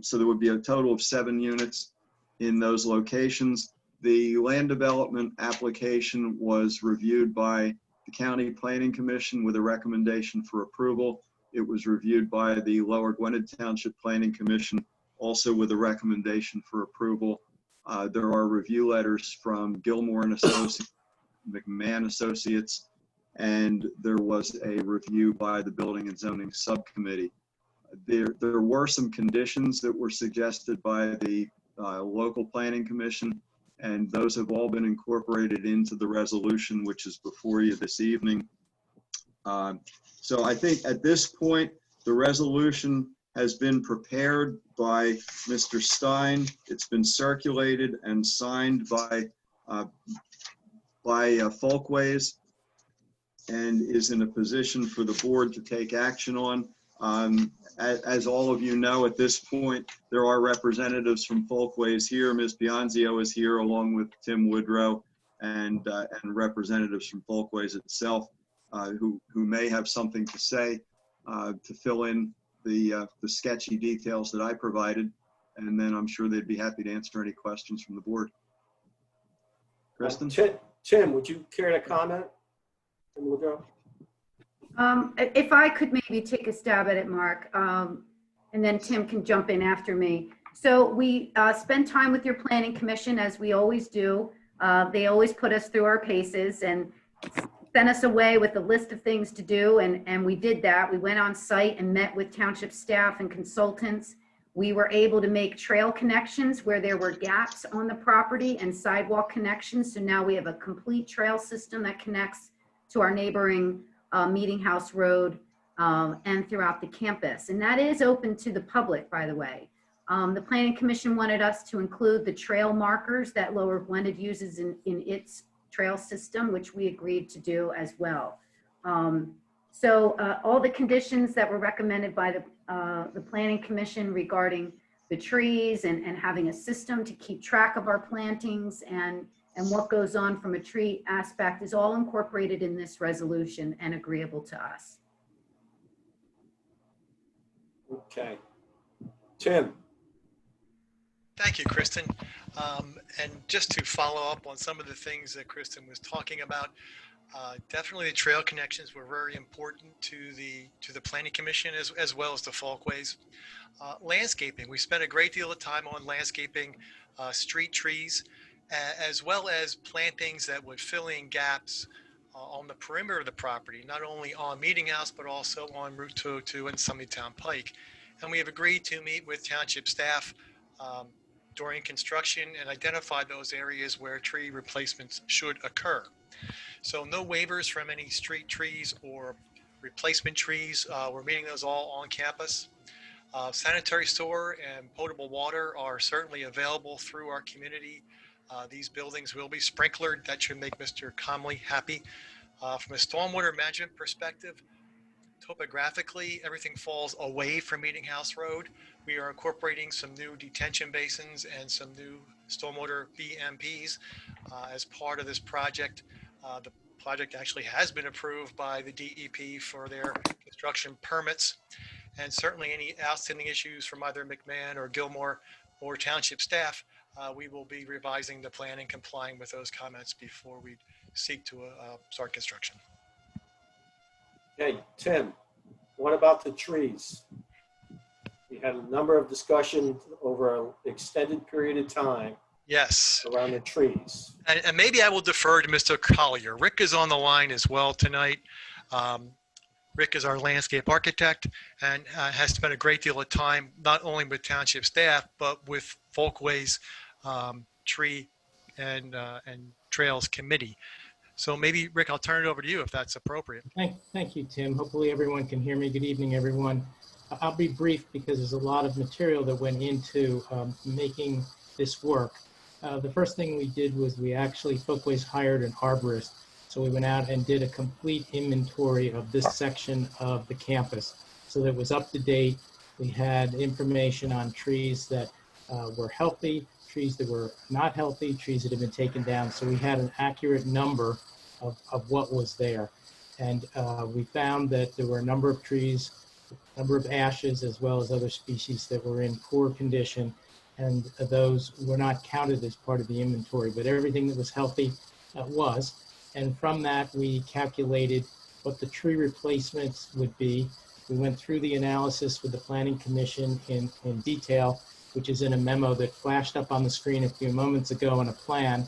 So there would be a total of 7 units in those locations. The land development application was reviewed by the County Planning Commission with a recommendation for approval. It was reviewed by the Lower Gwinnett Township Planning Commission, also with a recommendation for approval. There are review letters from Gilmore and Associates, McMahon Associates, and there was a review by the Building and Zoning Subcommittee. There were some conditions that were suggested by the local planning commission, and those have all been incorporated into the resolution, which is before you this evening. So I think at this point, the resolution has been prepared by Mr. Stein. It's been circulated and signed by Folkways and is in a position for the board to take action on. As all of you know, at this point, there are representatives from Folkways here. Ms. Bianzio is here along with Tim Woodrow and representatives from Folkways itself who may have something to say to fill in the sketchy details that I provided. And then I'm sure they'd be happy to answer any questions from the board. Kristen? Tim, would you care to comment? Tim Woodrow? If I could maybe take a stab at it, Mark, and then Tim can jump in after me. So we spend time with your planning commission, as we always do. They always put us through our paces and sent us away with a list of things to do, and we did that. We went on site and met with township staff and consultants. We were able to make trail connections where there were gaps on the property and sidewalk connections. So now we have a complete trail system that connects to our neighboring Meeting House Road and throughout the campus. And that is open to the public, by the way. The Planning Commission wanted us to include the trail markers that Lower Blended uses in its trail system, which we agreed to do as well. So all the conditions that were recommended by the Planning Commission regarding the trees and having a system to keep track of our plantings and what goes on from a tree aspect is all incorporated in this resolution and agreeable to us. Okay. Tim. Thank you, Kristen. And just to follow up on some of the things that Kristen was talking about, definitely the trail connections were very important to the Planning Commission as well as the Folkways. Landscaping, we spent a great deal of time on landscaping street trees, as well as plantings that would fill in gaps on the perimeter of the property, not only on Meeting House, but also on Route 202 and Summit-Town Pike. And we have agreed to meet with township staff during construction and identify those areas where tree replacements should occur. So no waivers from any street trees or replacement trees. We're meeting those all on campus. Sanitary sewer and potable water are certainly available through our community. These buildings will be sprinklered. That should make Mr. Comley happy. From a stormwater management perspective, topographically, everything falls away from Meeting House Road. We are incorporating some new detention basins and some new stormwater BMPs as part of this project. The project actually has been approved by the DEP for their construction permits. And certainly any outstanding issues from either McMahon or Gilmore or township staff, we will be revising the plan and complying with those comments before we seek to start construction. Okay, Tim, what about the trees? We had a number of discussions over an extended period of time. Yes. Around the trees. And maybe I will defer to Mr. Collier. Rick is on the line as well tonight. Rick is our landscape architect and has spent a great deal of time, not only with township staff, but with Folkways Tree and Trails Committee. So maybe, Rick, I'll turn it over to you if that's appropriate. Thank you, Tim. Hopefully everyone can hear me. Good evening, everyone. I'll be brief because there's a lot of material that went into making this work. The first thing we did was Folkways hired an arborist. So we went out and did a complete inventory of this section of the campus. So that it was up to date. We had information on trees that were healthy, trees that were not healthy, trees that had been taken down. So we had an accurate number of what was there. And we found that there were a number of trees, a number of ashes, as well as other species that were in poor condition. And those were not counted as part of the inventory, but everything that was healthy was. And from that, we calculated what the tree replacements would be. We went through the analysis with the Planning Commission in detail, which is in a memo that flashed up on the screen a few moments ago on a plan.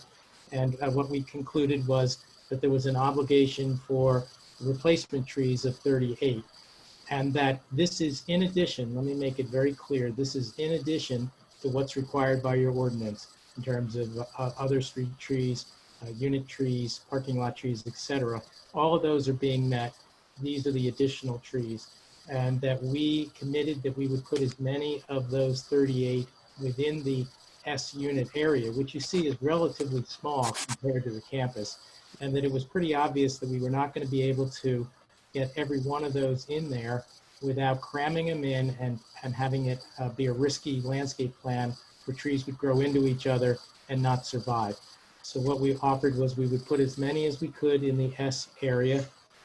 And what we concluded was that there was an obligation for replacement trees of 38. And that this is in addition, let me make it very clear, this is in addition to what's required by your ordinance in terms of other street trees, unit trees, parking lot trees, etc. All of those are being met. These are the additional trees. And that we committed that we would put as many of those 38 within the S unit area, which you see is relatively small compared to the campus. And that it was pretty obvious that we were not going to be able to get every one of those in there without cramming them in and having it be a risky landscape plan where trees would grow into each other and not survive. So what we offered was we would put as many as we could in the S area,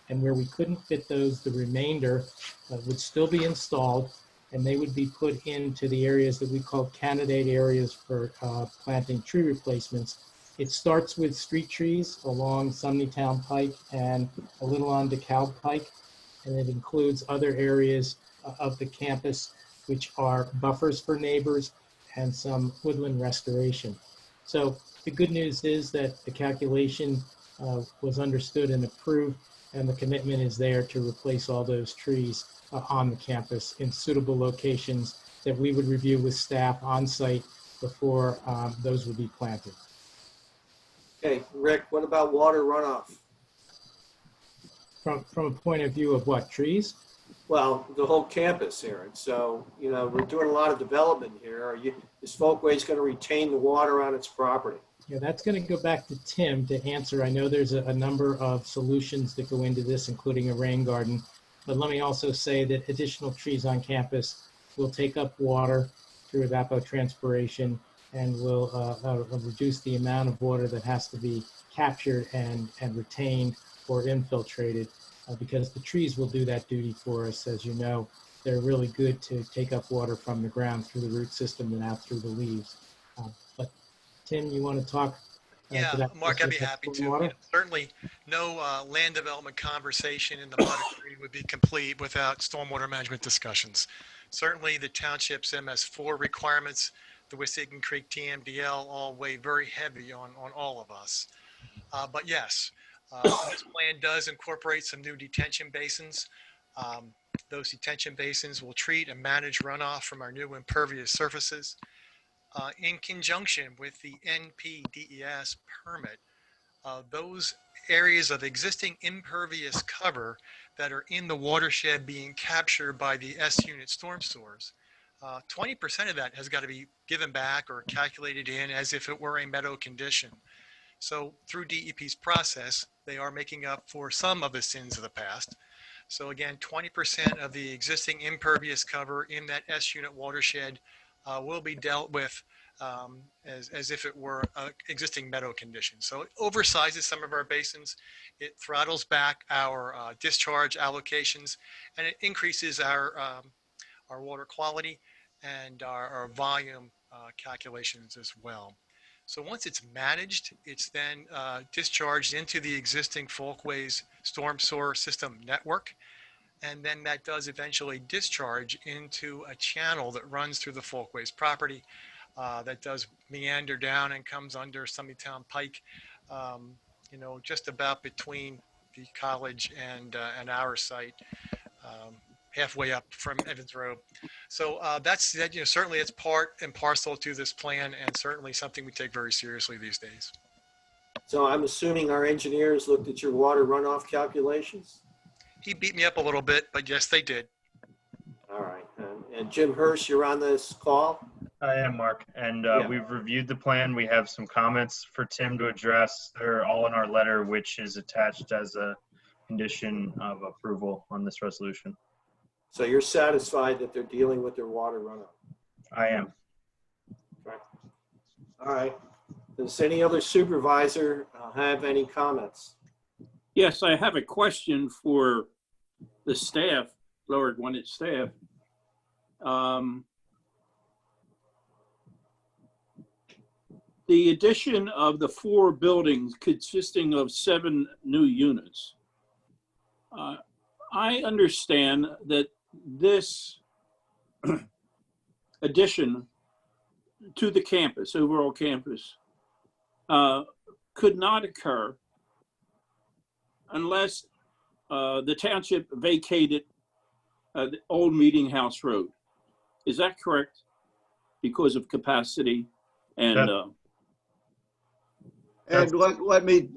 and where we couldn't fit those, the remainder would still be installed, and they would be put into the areas that we call candidate areas for planting tree replacements. It starts with street trees along Summit-Town Pike and a little on DeKalb Pike, and it includes other areas of the campus, which are buffers for neighbors and some woodland restoration. So the good news is that the calculation was understood and approved, and the commitment is there to replace all those trees on the campus in suitable locations that we would review with staff on site before those would be planted. Okay, Rick, what about water runoff? From a point of view of what, trees? Well, the whole campus here. And so, we're doing a lot of development here. Is Folkways going to retain the water on its property? Yeah, that's going to go back to Tim to answer. I know there's a number of solutions that go into this, including a rain garden. But let me also say that additional trees on campus will take up water through evapotranspiration and will reduce the amount of water that has to be captured and retained or infiltrated, because the trees will do that duty for us. As you know, they're really good to take up water from the ground through the root system and out through the leaves. But Tim, you want to talk? Yeah, to that Mark, I'd be question happy about to. stormwater? Certainly, no land development conversation in the mud area would be complete without stormwater management discussions. Certainly, the township's MS4 requirements, the Wissahickon Creek TMDL, all weigh very heavy on all of us. But yes, this plan does incorporate some new detention basins. Those detention basins will treat and manage runoff from our new impervious surfaces. In conjunction with the NPDES permit, those areas of existing impervious cover that are in the watershed being captured by the S-unit storm sewers, 20% of that has got to be given back or calculated in as if it were a meadow condition. So through DEP's process, they are making up for some of the sins of the past. So again, 20% of the existing impervious cover in that S-unit watershed will be dealt with as if it were existing meadow conditions. So it oversizes some of our basins, it throttles back our discharge allocations, and it increases our water quality and our volume calculations as well. So once it's managed, it's then discharged into the existing Folkways storm sewer system network. And then that does eventually discharge into a channel that runs through the Folkways property that does meander down and comes under Summitown Pike, just about between the college and our site, halfway up from Evans Road. So certainly it's part and parcel to this plan, and certainly something we take very seriously these days. So I'm assuming our engineers looked at your water runoff calculations? He beat me up a little bit, but yes, they did. All right. And Jim Hirsch, you're on this call? I am, Mark, and Yeah. we've reviewed the plan. We have some comments for Tim to address. They're all in our letter, which is attached as a condition of approval on this resolution. So you're satisfied that they're dealing with their water runoff? I am. Okay. All right. Does any other supervisor have any comments? Yes, I have a question for the staff, Lower Gwinnett staff. The addition of the 4 buildings consisting of 7 new units. I understand that this addition to the campus, overall campus, could not occur unless the township vacated the old Meeting House Road. Is that correct? Because of capacity and Ed, let me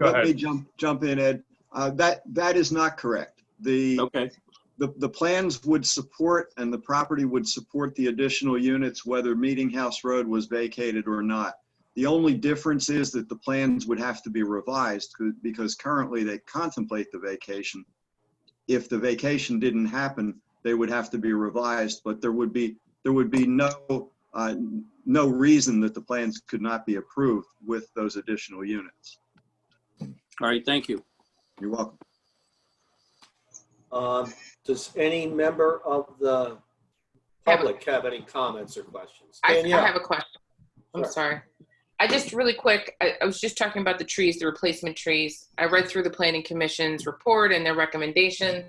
jump in, Ed. That is not correct. okay. The plans would support and the property would support the additional units whether Meeting House Road was vacated or not. The only difference is that the plans would have to be revised because currently they contemplate the vacation. If the vacation didn't happen, they would have to be revised, but there would be no reason that the plans could not be approved with those additional units. All right, thank you. You're welcome. Does any member of the public have any comments or questions? I Danielle. have a question. I'm sorry. I just really quick, I was just talking about the trees, the replacement trees. I read through the Planning Commission's report and their recommendations.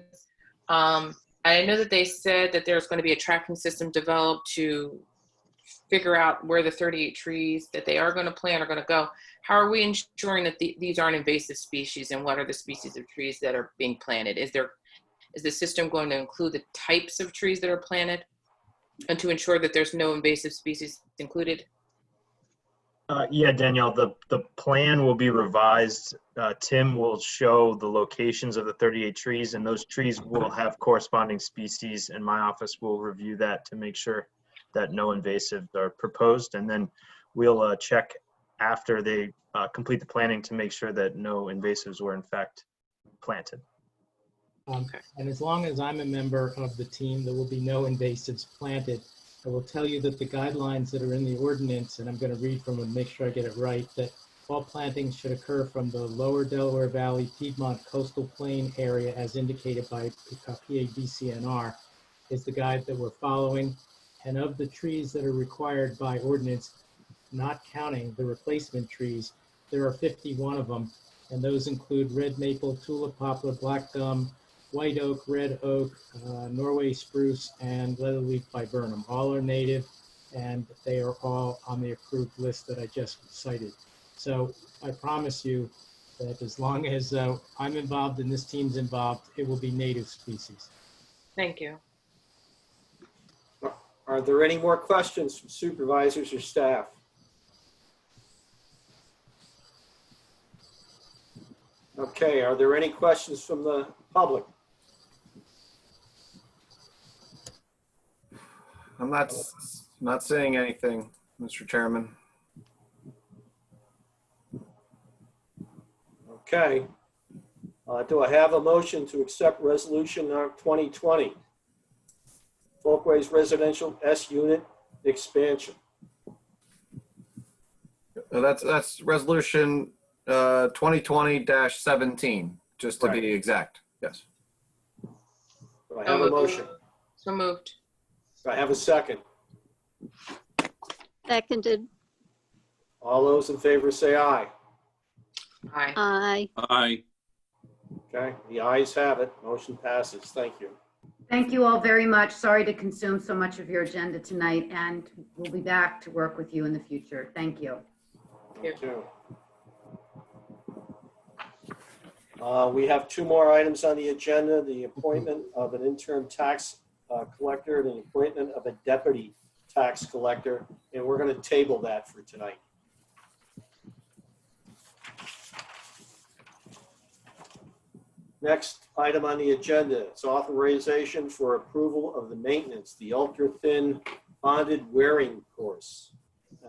I know that they said that there's going to be a tracking system developed to figure out where the 38 trees that they are going to plant are going to go. How are we ensuring that these aren't invasive species, and what are the species of trees that are being planted? Is the system going to include the types of trees that are planted and to ensure that there's no invasive species included? Yeah, Danielle, the plan will be revised. Tim will show the locations of the 38 trees, and those trees will have corresponding species, and my office will review that to make sure that no invasives are proposed. And then we'll check after they complete the planning to make sure that no invasives were in fact planted. And as long as I'm a member of the team, there will be no invasives planted. I will tell you that the guidelines that are in the ordinance, and I'm going to read from them, make sure I get it right, that all plantings should occur from the lower Delaware Valley Piedmont coastal plain area as indicated by PABCNR is the guide that we're following. And of the trees that are required by ordinance, not counting the replacement trees, there are 51 of them. And those include red maple, tulip poplar, black gum, white oak, red oak, Norway spruce, and leatherleaf viburnum. All are native, and they are all on the approved list that I just cited. So I promise you that as long as I'm involved and this team's involved, it will be native species. Thank you. Are there any more questions from supervisors or staff? Okay, are there any questions from the public? I'm not saying anything, Mr. Chairman. Okay. Do I have a motion to accept resolution number 2020? Folkways Residential S Unit Expansion. That's resolution 2020-17, just to be exact. Yes. Do I have a motion? So moved. Do I have a second? Seconded. All those in favor say aye. Aye. Aye. Aye. Okay, the ayes have it. Motion passes. Thank you. Thank you all very much. Sorry to consume so much of your agenda tonight, and we'll be back to work with you in the future. Thank you. Thank you. We have two more items on the agenda, the appointment of an interim tax collector and the appointment of a deputy tax collector, and we're going to table that for tonight. Next item on the agenda is authorization for approval of the maintenance, the ultra-thin bonded wearing course.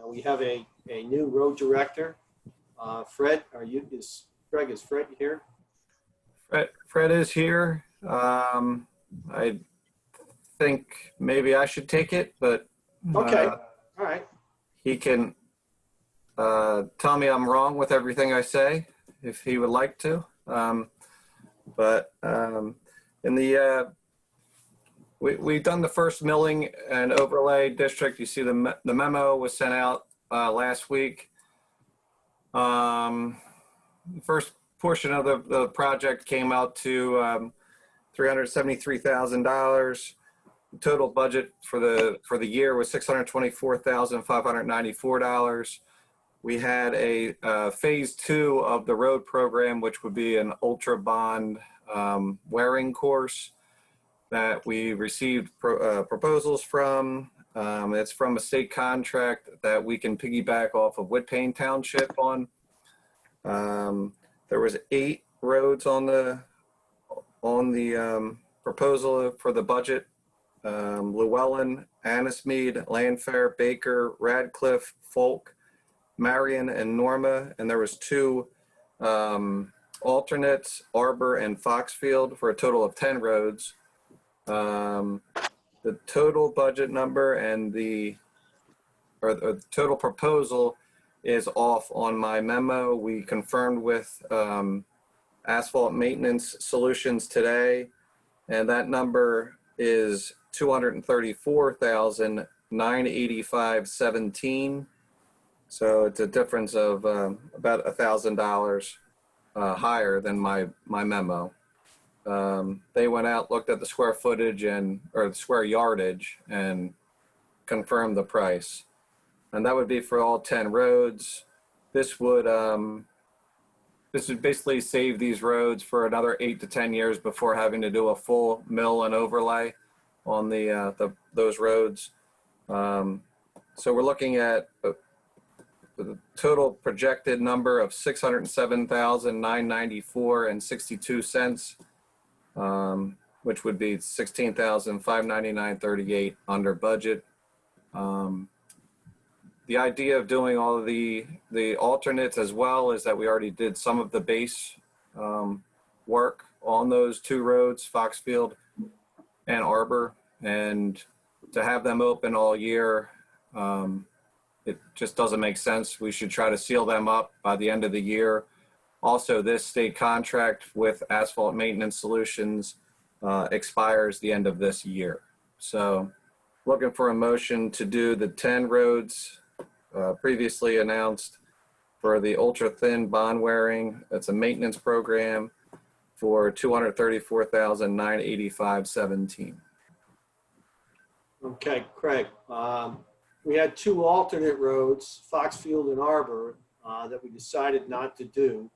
We have a new road director. Fred, is Fred here? Fred is here. I think maybe I should take it, but okay, all right. He can tell me I'm wrong with everything I say if he would like to. In the we've done the first milling and overlay district. You see the memo was sent out last week. The first portion of the project came out to $373,000. Total budget for the year was $624,594. We had a phase 2 of the road program, which would be an ultra bond wearing course that we received proposals from. It's from a state contract that we can piggyback off of Whitpain Township on. There was 8 roads on the proposal for the budget. Llewellyn, Annismead, Landfair, Baker, Radcliffe, Folk, Marion, and Norma, and there was 2 alternates, Arbor and Foxfield, for a total of 10 roads. The total budget number and the total proposal is off on my memo. We confirmed with Asphalt Maintenance Solutions today, and that number is $234,985.17. So it's a difference of about $1,000 higher than my memo. They went out, looked at the square footage or the square yardage, and confirmed the price. And that would be for all 10 roads. This would basically save these roads for another 8 to 10 years before having to do a full mill and overlay on those roads. So we're looking at the total projected number of $607,994.62, which would be $16,599.38 under budget. The idea of doing all of the alternates as well is that we already did some of the base work on those two roads, Foxfield and Arbor, and to have them open all year, it just doesn't make sense. We should try to seal them up by the end of the year. Also, this state contract with Asphalt Maintenance Solutions expires the end of this year. So looking for a motion to do the 10 roads previously announced for the ultra thin bond wearing. It's a maintenance program for $234,985.17. Okay, Craig. We had two alternate roads, Foxfield and Arbor, that we decided not to do.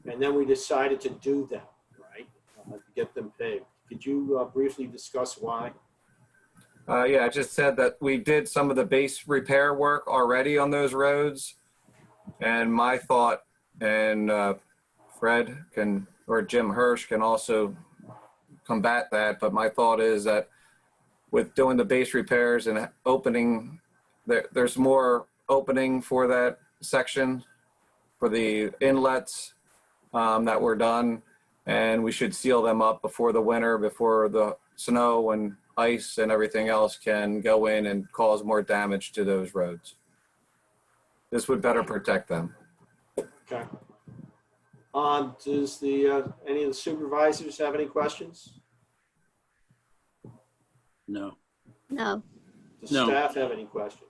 And then we decided to do them, right? To get them paved. Could you briefly discuss why? Yeah, I just said that we did some of the base repair work already on those roads. And my thought, and Fred can, or Jim Hirsch can also combat that, but my thought is that with doing the base repairs and opening, there's more opening for that section for the inlets that were done, and we should seal them up before the winter, before the snow and ice and everything else can go in and cause more damage to those roads. This would better protect them. Okay. Does any of the supervisors have any questions? No. No. Does No. staff have any questions?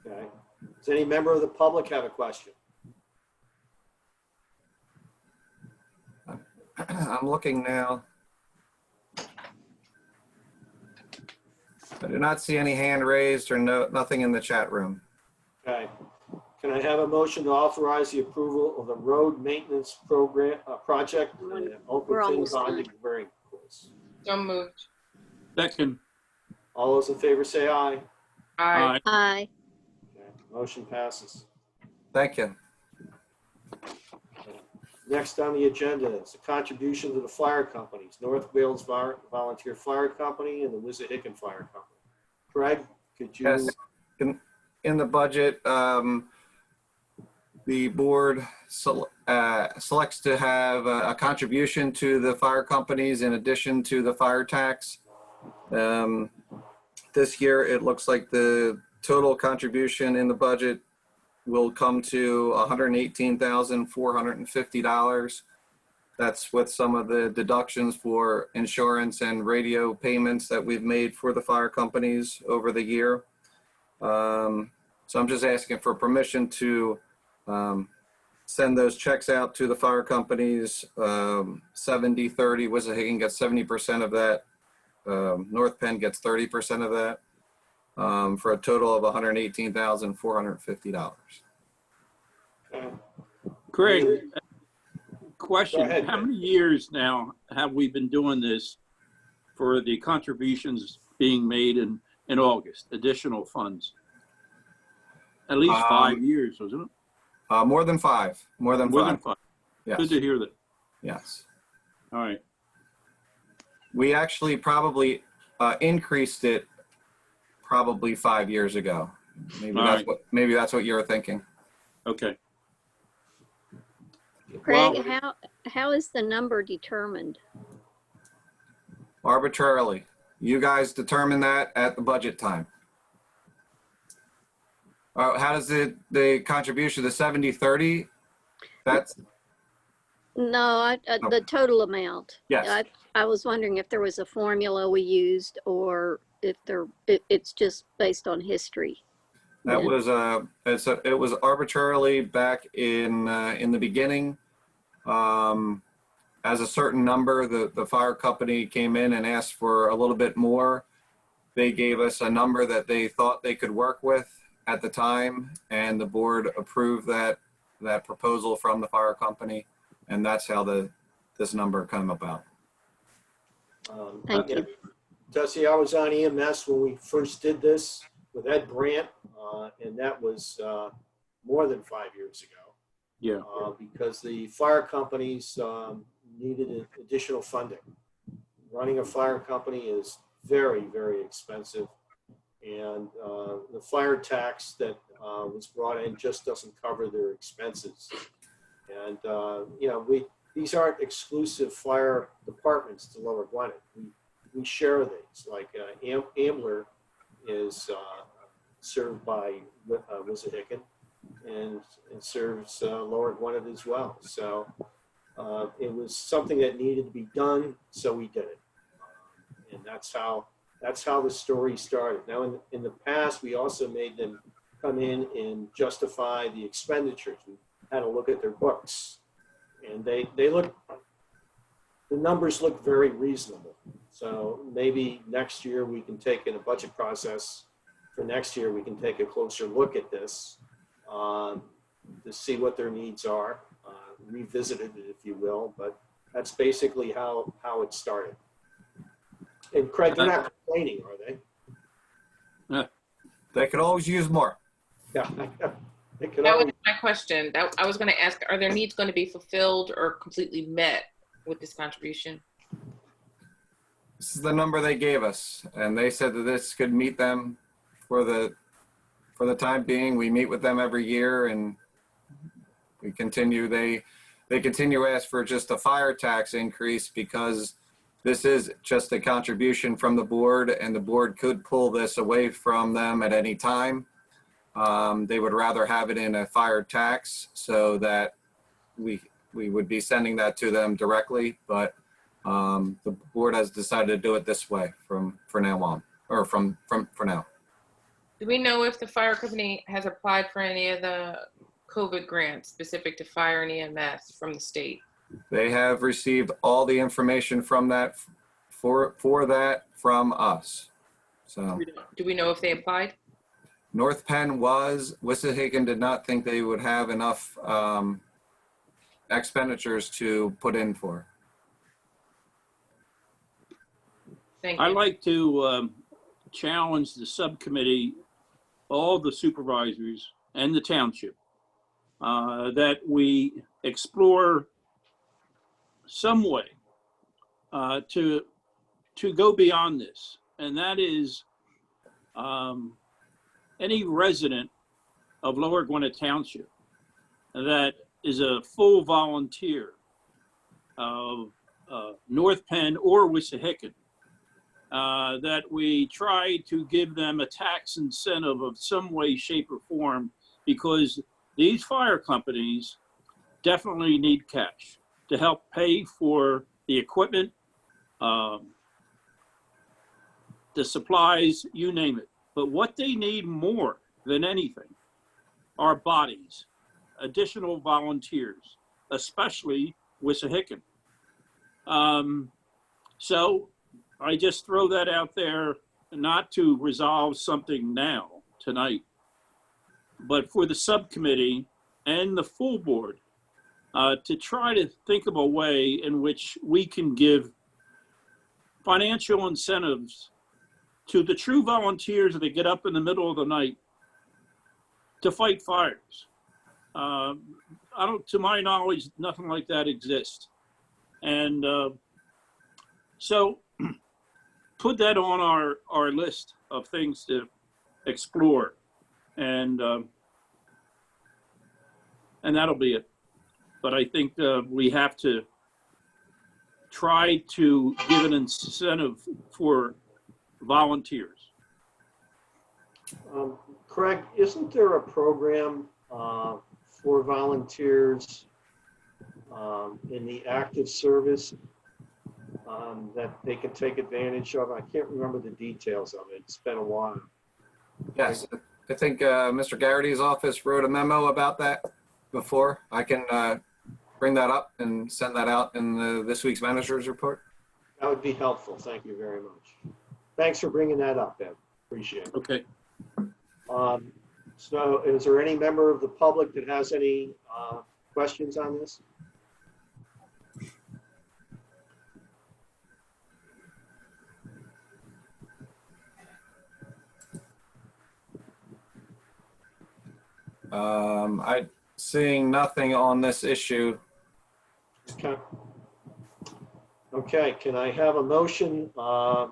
Okay. Does any member of the public have a question? I'm looking now. I do not see any hand raised or nothing in the chat room. Okay. Can I have a motion to authorize the approval of the road maintenance program project? We're Open almost bonding done. wearing course. So moved. Second. All those in favor say aye. Aye. Aye. Okay. Motion passes. Thank you. Next on the agenda is a contribution to the fire companies, North Wales Volunteer Fire Company and the Wissahickon Fire Company. Craig, could you? Yes, in the budget, the board selects to have a contribution to the fire companies in addition to the fire tax. This year, it looks like the total contribution in the budget will come to $118,450. That's with some of the deductions for insurance and radio payments that we've made for the fire companies over the year. So I'm just asking for permission to send those checks out to the fire companies. 70-30, Wissahickon gets 70% of that. North Penn gets 30% of that. For a total of $118,450. Okay. Craig, Go question, ahead. how many years now have we been doing this for the contributions being made in August, additional funds? At least 5 years, wasn't it? More than five. More than five. Yes. Good to hear that. Yes. All right. We actually probably increased it probably 5 years ago. Maybe that's what you were thinking. Okay. Craig, Well- how is the number determined? Arbitrarily. You guys determine that at the budget time. How does the contribution, the 70-30? That's, No, the total amount. yes. I was wondering if there was a formula we used or if it's just based on history. That Yeah. was it was arbitrarily back in the beginning. As a certain number, the fire company came in and asked for a little bit more. They gave us a number that they thought they could work with at the time, and the board approved that proposal from the fire company, and that's how this number came about. Thank you. Dusty, I was on EMS when we first did this. with Ed Brandt, and that was more than 5 years ago. Yeah. Because the fire companies needed additional funding. Running a fire company is very, very expensive. And the fire tax that was brought in just doesn't cover their expenses. And, you know, these aren't exclusive fire departments to Lower Gwinnett. We share these, like Ambler is served by Wissahickon and serves Lower Gwinnett as well. So it was something that needed to be done, so we did it. And that's how the story started. Now, in the past, we also made them come in and justify the expenditures. We had to look at their books, and the numbers look very reasonable. So maybe next year we can take in a budget process for next year, we can take a closer look at this to see what their needs are, revisit it, if you will, but that's basically how it started. And Craig, they're not complaining, are they? They could always use more. Yeah. They could That always, was my question. I was going to ask, are their needs going to be fulfilled or completely met with this contribution? This is the number they gave us, and they said that this could meet them for the time being. We meet with them every year, and we continue. They continue to ask for just a fire tax increase because this is just a contribution from the board, and the board could pull this away from them at any time. They would rather have it in a fire tax so that we would be sending that to them directly, but the board has decided to do it this way for now on, or for now. Do we know if the fire company has applied for any of the COVID grants specific to fire and EMS from the state? They have received all the information from that for that from us. So Do we know if they applied? North Penn was, Wissahickon did not think they would have enough expenditures to put in for. Thank you. I'd like to challenge the subcommittee, all the supervisors and the township, that we explore some way to go beyond this. And that is any resident of Lower Gwinnett Township that is a full volunteer of North Penn or Wissahickon, that we try to give them a tax incentive of some way, shape, or form, because these fire companies definitely need cash to help pay for the equipment, the supplies, you name it. But what they need more than anything are bodies, additional volunteers, especially Wissahickon. So I just throw that out there, not to resolve something now, tonight, but for the subcommittee and the full board to try to think of a way in which we can give financial incentives to the true volunteers that get up in the middle of the night to fight fires. To my knowledge, nothing like that exists. And so put that on our list of things to explore, and that'll be it. But I think we have to try to give an incentive for volunteers. Craig, isn't there a program for volunteers in the active service that they can take advantage of? I can't remember the details of it. It's been a while. Yes, I think Mr. Garrity's office wrote a memo about that before. I can bring that up and send that out in this week's manager's report. That would be helpful. Thank you very much. Thanks for bringing that up, Ed. Appreciate it. Okay. So is there any member of the public that has any questions on this? Seeing nothing on this issue. Okay. Okay, can I have a motion for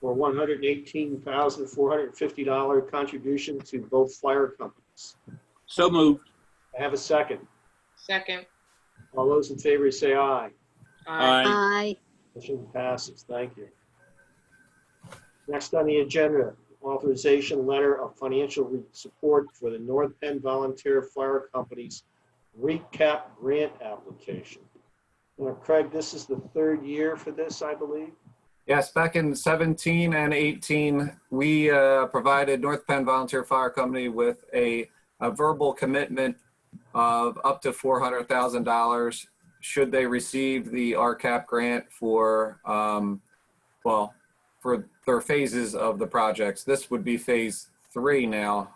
$118,450 contribution to both fire companies? So moved. I have a second. Second. All those in favor say aye. Aye. Aye. Motion passes. Thank you. Next on the agenda, authorization letter of financial support for the North Penn Volunteer Fire Company's recap grant application. Now, Craig, this is the third year for this, I believe. Yes, back in 17 and 18, we provided North Penn Volunteer Fire Company with a verbal commitment of up to $400,000 should they receive the RCAP grant for, for their phases of the projects. This would be phase 3 now.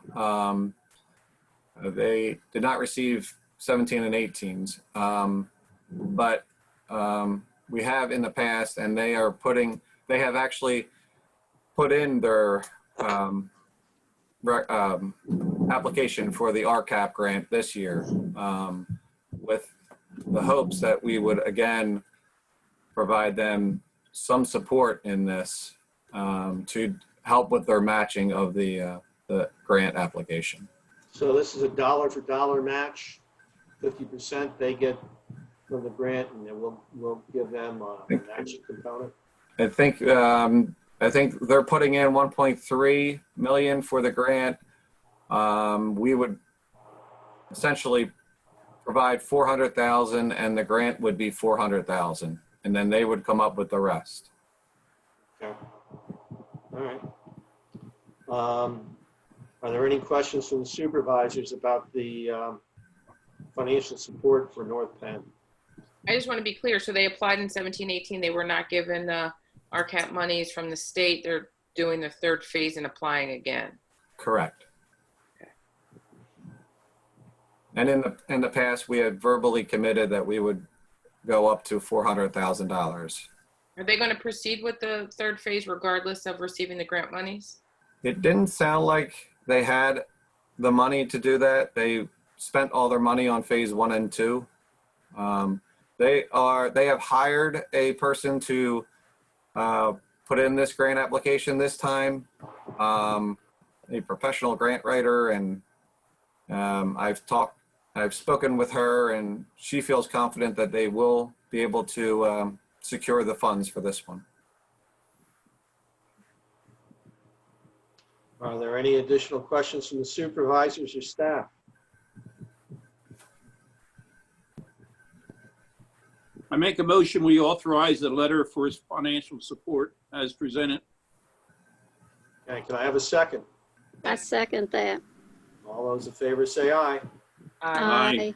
They did not receive 17 and 18s, but we have in the past, and they have actually put in their application for the RCAP grant this year, with the hopes that we would again provide them some support in this to help with their matching of the grant application. So this is a dollar for dollar match, 50% they get from the grant, and then we'll give them a matching component. I think they're putting in 1.3 million for the grant. We would essentially provide 400,000, and the grant would be 400,000, and then they would come up with the rest. Okay. All right. Are there any questions from the supervisors about the financial support for North Penn? I just want to be clear. So they applied in 17, 18. They were not given RCAP monies from the state. They're doing the third phase and applying again. Correct. And in the past, we had verbally committed that we would go up to $400,000. Are they going to proceed with the third phase regardless of receiving the grant monies? It didn't sound like they had the money to do that. They spent all their money on phase 1 and 2. They have hired a person to put in this grant application this time, a professional grant writer, and I've spoken with her, and she feels confident that they will be able to secure the funds for this one. Are there any additional questions from the supervisors or staff? I make a motion, we authorize the letter for his financial support as presented. Okay, can I have a second? I second that. All those in favor say aye. Aye.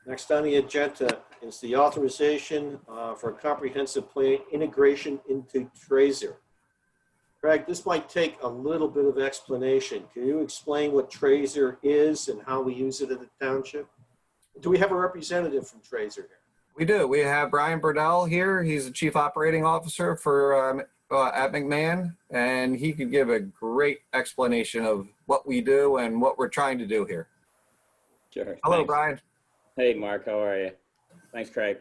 Next on the agenda is the authorization for a comprehensive plan integration into Tracer. Craig, this might take a little bit of explanation. Can you explain what Tracer is and how we use it in the township? Do we have a representative from Tracer here? We do. We have Brian Burdell here. He's the Chief Operating Officer for at McMahon, and he could give a great explanation of what we do and what we're trying to do here. Sure. Hello, Thanks. Brian. Hey, Mark. How are you? Thanks, Craig.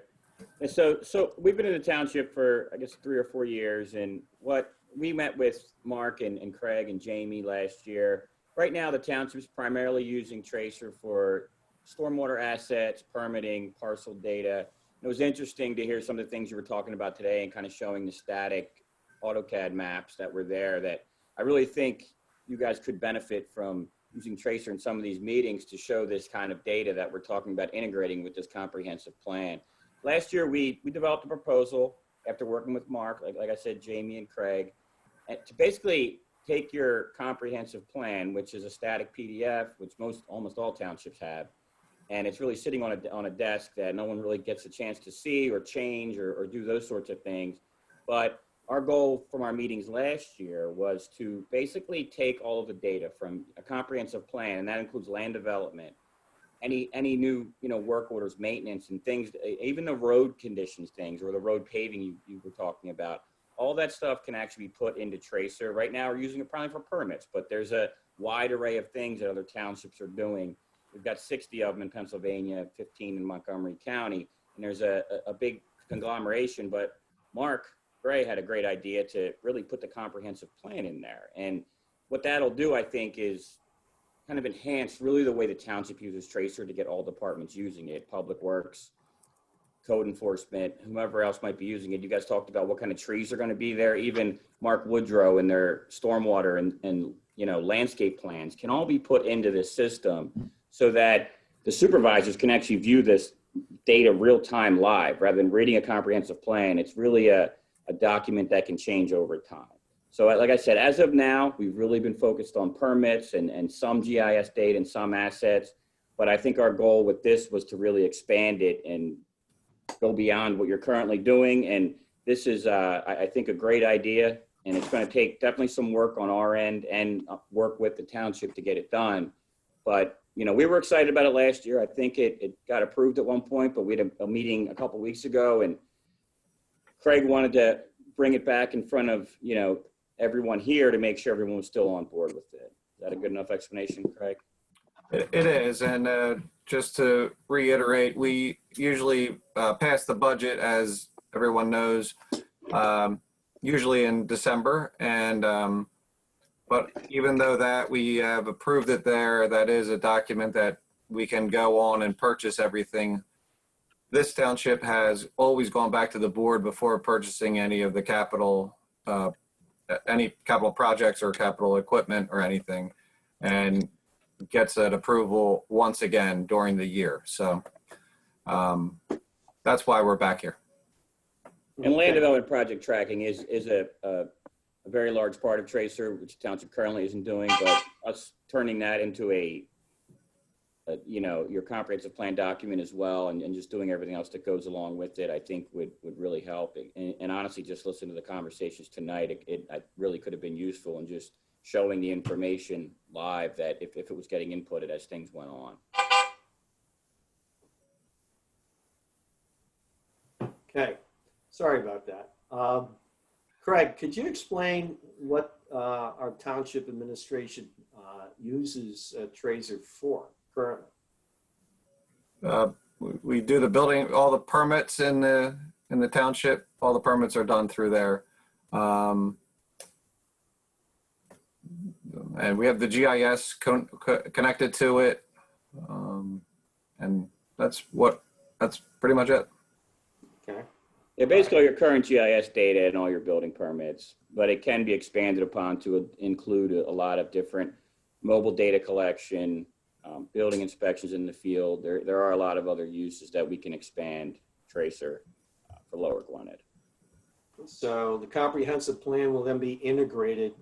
And so we've been in the township for, I guess, 3 or 4 years, and what we met with Mark and Craig and Jamie last year. Right now, the township is primarily using Tracer for stormwater assets, permitting, parcel data. It was interesting to hear some of the things you were talking about today and kind of showing the static AutoCAD maps that were there, that I really think you guys could benefit from using Tracer in some of these meetings to show this kind of data that we're talking about integrating with this comprehensive plan. Last year, we developed a proposal after working with Mark, like I said, Jamie and Craig, to basically take your comprehensive plan, which is a static PDF, which almost all townships have, and it's really sitting on a desk that no one really gets a chance to see or change or do those sorts of things. But our goal from our meetings last year was to basically take all of the data from a comprehensive plan, and that includes land development, any new work orders, maintenance, and things, even the road conditions things or the road paving you were talking about. All that stuff can actually be put into Tracer. Right now, we're using it probably for permits, but there's a wide array of things that other townships are doing. We've got 60 of them in Pennsylvania, 15 in Montgomery County, and there's a big conglomeration, but Mark Gray had a great idea to really put the comprehensive plan in there. And what that'll do, I think, is kind of enhance really the way the township uses Tracer to get all departments using it, Public Works, code enforcement, whomever else might be using it. You guys talked about what kind of trees are going to be there. Even Mark Woodrow and their stormwater and landscape plans can all be put into this system so that the supervisors can actually view this data real time live rather than reading a comprehensive plan. It's really a document that can change over time. So like I said, as of now, we've really been focused on permits and some GIS data and some assets. But I think our goal with this was to really expand it and go beyond what you're currently doing. And this is, I think, a great idea. And it's going to take definitely some work on our end and work with the township to get it done. But, we were excited about it last year. I think it got approved at one point, but we had a meeting a couple of weeks ago, and Craig wanted to bring it back in front of, everyone here to make sure everyone was still on board with it. Is that a good enough explanation, Craig? It is, and just to reiterate, we usually pass the budget, as everyone knows, usually in December, and but even though that we have approved it there, that is a document that we can go on and purchase everything. This township has always gone back to the board before purchasing any of the capital projects or capital equipment or anything, and gets an approval once again during the year. So that's why we're back here. And land development project tracking is a very large part of Tracer, which the township currently isn't doing, but us turning that into your comprehensive plan document as well, and just doing everything else that goes along with it, I think would really help. And honestly, just listening to the conversations tonight, it really could have been useful in just showing the information live that if it was getting inputted as things went on. Okay, sorry about that. Craig, could you explain what our township administration uses Tracer for currently? We do the building, all the permits in the township. All the permits are done through there, and we have the GIS connected to it, and that's pretty much it. Okay. Yeah, basically your current GIS data and all your building permits, but it can be expanded upon to include a lot of different mobile data collection, building inspections in the field. There are a lot of other uses that we can expand Tracer for Lower Gwinnett. So the comprehensive plan will then be integrated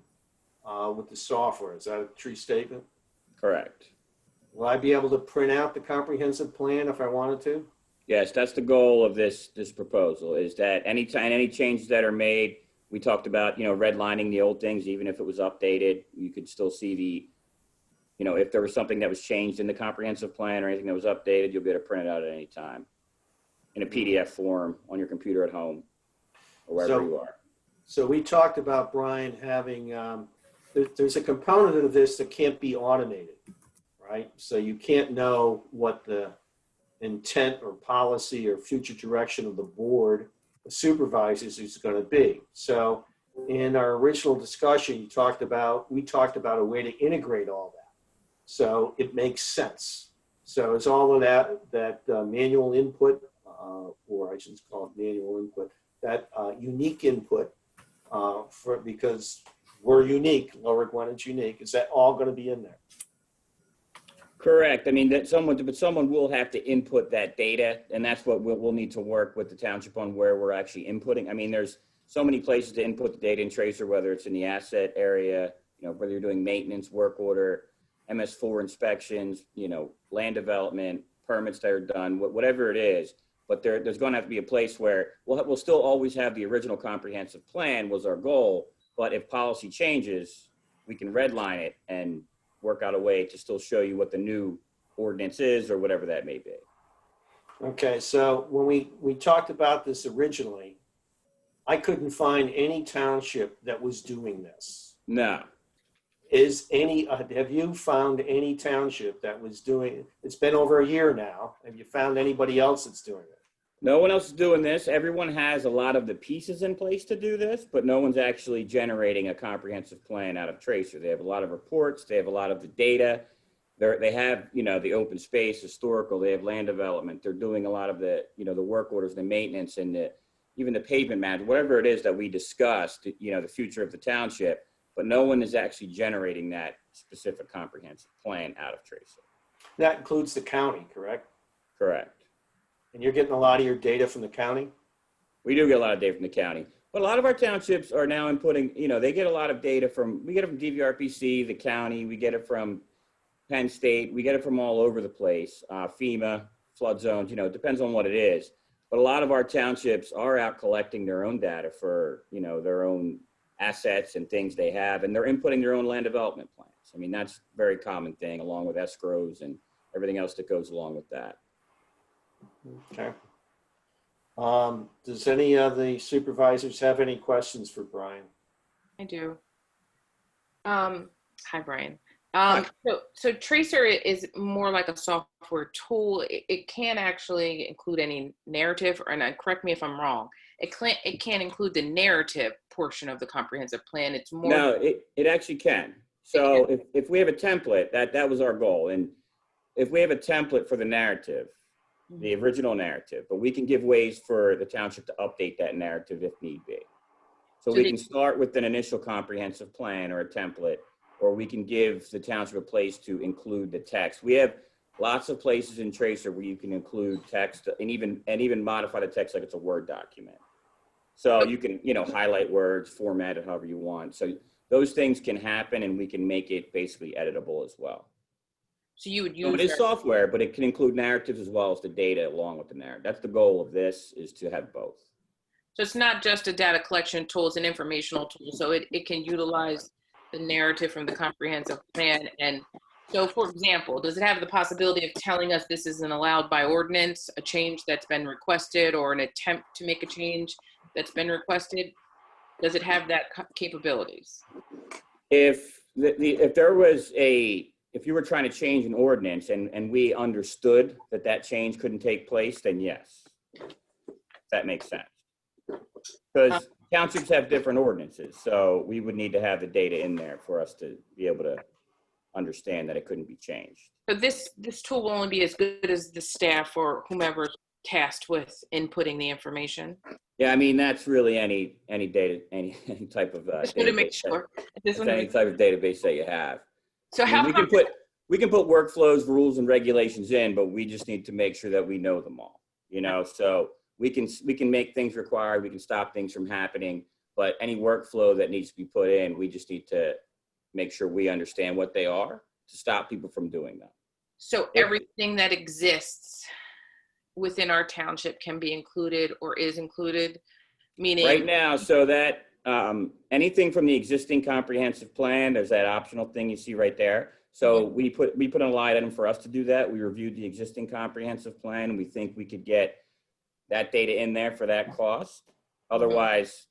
with the software. Is that a true statement? Correct. Will I be able to print out the comprehensive plan if I wanted to? Yes, that's the goal of this proposal, is that any changes that are made, we talked about, redlining the old things, even if it was updated, you could still see if there was something that was changed in the comprehensive plan or anything that was updated, you'll be able to print it out at any time in a PDF form on your computer at home or wherever you are. So we talked about, Brian, having, there's a component of this that can't be automated, right? So you can't know what the intent or policy or future direction of the board of supervisors is going to be. So in our original discussion, we talked about a way to integrate all that. So it makes sense. So it's all of that manual input, or I should call it manual input, that unique input because we're unique, Lower Gwinnett's unique. Is that all going to be in there? Correct. I mean, someone will have to input that data, and that's what we'll need to work with the township on, where we're actually inputting. I mean, there's so many places to input the data in Tracer, whether it's in the asset area, whether you're doing maintenance, work order, MS4 inspections, land development, permits that are done, whatever it is. But there's going to have to be a place where we'll still always have the original comprehensive plan was our goal. But if policy changes, we can redline it and work out a way to still show you what the new ordinance is or whatever that may be. Okay, so when we talked about this originally, I couldn't find any township that was doing this. No. have you found any township that was doing, it's been over a year now. Have you found anybody else that's doing it? No one else is doing this. Everyone has a lot of the pieces in place to do this, but no one's actually generating a comprehensive plan out of Tracer. They have a lot of reports. They have a lot of the data. They have, the open space, historical. They have land development. They're doing a lot of the, the work orders, the maintenance, and even the pavement management, whatever it is that we discussed, the future of the township. But no one is actually generating that specific comprehensive plan out of Tracer. That includes the county, correct? Correct. And you're getting a lot of your data from the county? We do get a lot of data from the county, but a lot of our townships are now inputting, they get a lot of data we get it from DVRPC, the county, we get it from Penn State, we get it from all over the place, FEMA, flood zones, it depends on what it is. But a lot of our townships are out collecting their own data for, their own assets and things they have, and they're inputting their own land development plans. I mean, that's a very common thing, along with escrows and everything else that goes along with that. Okay. Does any of the supervisors have any questions for Brian? I do. Hi, Brian. So Tracer is more like a software tool. It can't actually include any narrative, and correct me if I'm wrong. It can't include the narrative portion of the comprehensive plan. It's more. No, it actually can. So if we have a template, that was our goal. And if we have a template for the narrative, the original narrative, but we can give ways for the township to update that narrative if need be. So we can start with an initial comprehensive plan or a template, or we can give the township a place to include the text. We have lots of places in Tracer where you can include text and even modify the text like it's a Word document. So you can, highlight words, format it however you want. So those things can happen, and we can make it basically editable as well. So you would use. So it is software, but it can include narratives as well as the data along with the narrative. That's the goal of this, is to have both. So it's not just a data collection tool, it's an informational tool. So it can utilize the narrative from the comprehensive plan. And so, for example, does it have the possibility of telling us this isn't allowed by ordinance, a change that's been requested, or an attempt to make a change that's been requested? Does it have that capabilities? If you were trying to change an ordinance and we understood that change couldn't take place, then yes, that makes sense. Because townships have different ordinances, so we would need to have the data in there for us to be able to understand that it couldn't be changed. So this tool will only be as good as the staff or whomever is tasked with inputting the information. Yeah, I mean, that's really any data, any type of Just want to make sure. Any type of database that you have. So we can put workflows, rules, and regulations in, but we just need to make sure that we know them all. So we can make things required, we can stop things from happening, but any workflow that needs to be put in, we just need to make sure we understand what they are to stop people from doing that. So everything that exists within our township can be included or is included, meaning right now, so that anything from the existing comprehensive plan, there's that optional thing you see right there. So we put in a line item for us to do that. We reviewed the existing comprehensive plan, and we think we could get that data in there for that cost. Otherwise,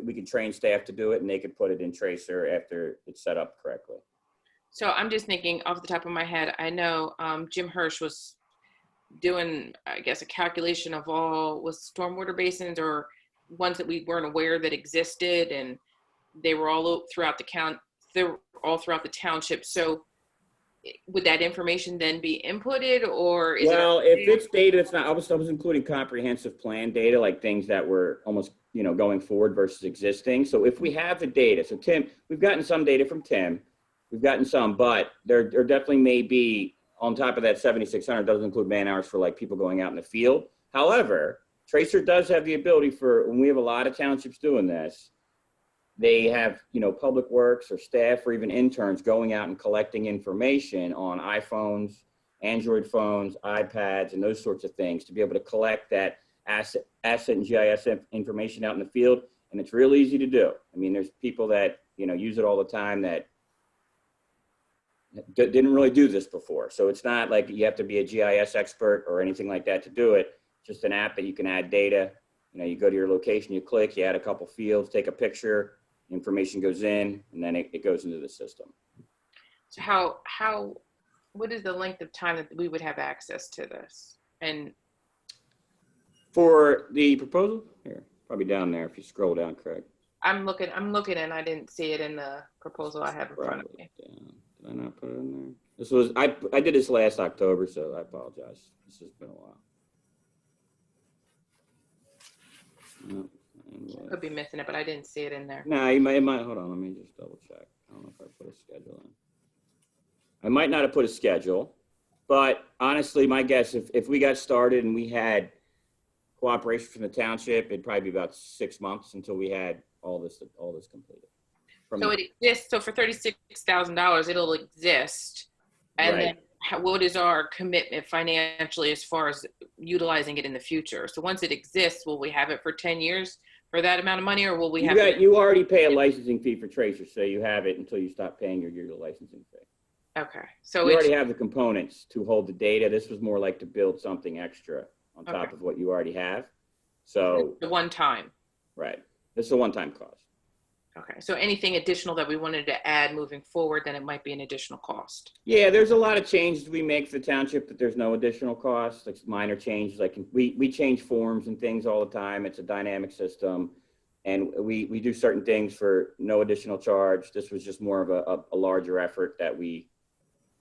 we could train staff to do it, and they could put it in Tracer after it's set up correctly. So I'm just thinking off the top of my head, I know Jim Hirsch was doing, I guess, a calculation of all stormwater basins or ones that we weren't aware that existed, and they were all throughout the township. So would that information then be inputted, or is if it's data, it's not. I was including comprehensive plan data, like things that were almost going forward versus existing. So if we have the data, so Tim, we've gotten some data from Tim, we've gotten some, but there definitely may be on top of that 7,600 doesn't include man hours for like people going out in the field. However, Tracer does have the ability for when we have a lot of townships doing this. They have, public works or staff or even interns going out and collecting information on iPhones, Android phones, iPads, and those sorts of things to be able to collect that asset and GIS information out in the field. And it's real easy to do. I mean, there's people that, use it all the time that didn't really do this before. So it's not like you have to be a GIS expert or anything like that to do it. Just an app that you can add data. You go to your location, you click, you add a couple fields, take a picture, information goes in, and then it goes into the system. So what is the length of time that we would have access to this? And For the proposal, here, probably down there if you scroll down, Craig. I'm looking and I didn't see it in the proposal I have in front of me. Down. Did I not put it in there? This was, I did this last October, so I apologize. This has been a while. No, Could be missing it, but I didn't see it in there. no, you might, hold on, let me just double check. I don't know if I put a schedule in. I might not have put a schedule, but honestly, my guess, if we got started and we had cooperation from the township, it'd probably be about 6 months until we had all this completed. So it exists. So for $36,000, it'll exist. And Right. then what is our commitment financially as far as utilizing it in the future? So once it exists, will we have it for 10 years for that amount of money, or will we have You already pay a licensing fee for Tracer, so you have it until you stop paying your yearly licensing fee. Okay. So You it's already have the components to hold the data. This was more like to build something extra on top Okay. of what you already have. So, the one time. right. This is a one-time cost. Okay. So anything additional that we wanted to add moving forward, then it might be an additional cost. Yeah, there's a lot of changes we make for the township that there's no additional cost, like minor changes. Like we change forms and things all the time. It's a dynamic system. And we do certain things for no additional charge. This was just more of a larger effort that we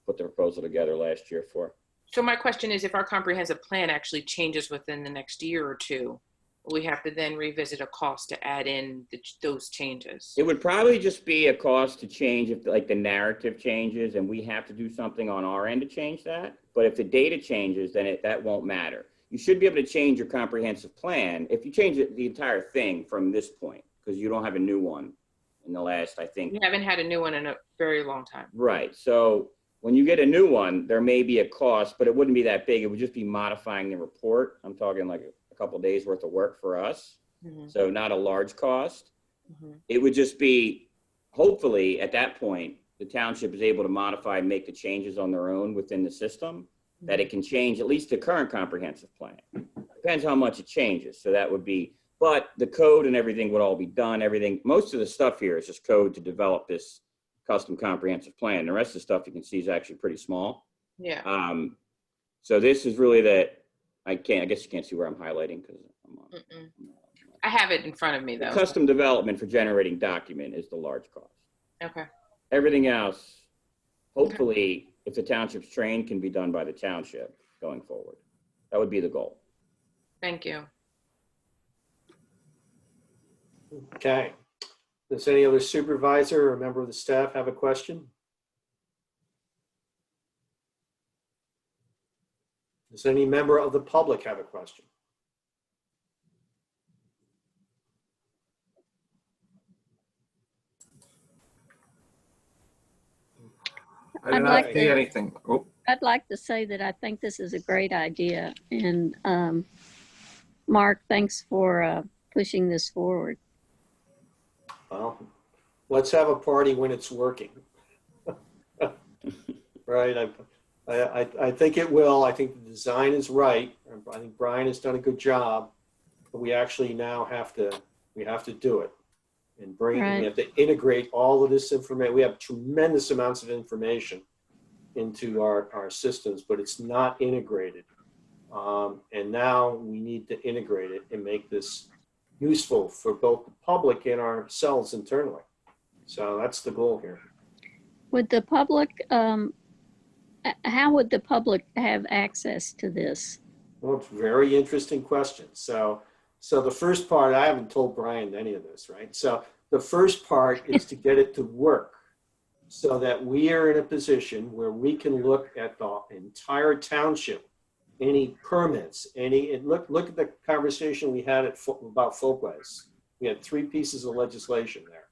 put the proposal together last year for. So my question is, if our comprehensive plan actually changes within the next year or two, will we have to then revisit a cost to add in those changes? It would probably just be a cost to change if like the narrative changes and we have to do something on our end to change that. But if the data changes, then that won't matter. You should be able to change your comprehensive plan if you change the entire thing from this point, because you don't have a new one in the last, I think. We haven't had a new one in a very long time. Right. So when you get a new one, there may be a cost, but it wouldn't be that big. It would just be modifying the report. I'm talking like a couple of days worth of work for us. Mm-hmm. So not a large cost. Mm-hmm. It would just be, hopefully at that point, the township is able to modify and make the changes on their own within the system, that it can change at least the current comprehensive plan. Depends how much it changes. So that would be, but the code and everything would all be done. Everything, most of the stuff here is just code to develop this custom comprehensive plan. The rest of the stuff you can see is actually pretty small. Yeah. So this is really that, I guess you can't see where I'm highlighting because I'm on. I have it in front of me The though. custom development for generating document is the large cost. Okay. Everything else, hopefully, if the township's trained, can be done by the township going forward. That would be the goal. Thank you. Okay. Does any other supervisor or member of the staff have a question? Does any member of the public have a question? I do not see anything. Oh, I'd like to say that I think this is a great idea. And Mark, thanks for pushing this forward. Well, let's have a party when it's working. Right. I think it will. I think the design is right. I think Brian has done a good job, but we actually now have to do it and bring, Right. we have to integrate all of this information. We have tremendous amounts of information into our systems, but it's not integrated. And now we need to integrate it and make this useful for both the public and ourselves internally. So that's the goal here. Would the public, how would the public have access to this? Well, it's a very interesting question. So the first part, I haven't told Brian any of this, right? So the first part is to get it to work so that we are in a position where we can look at the entire township, any permits, and look at the conversation we had about folkways. We had 3 pieces of legislation there.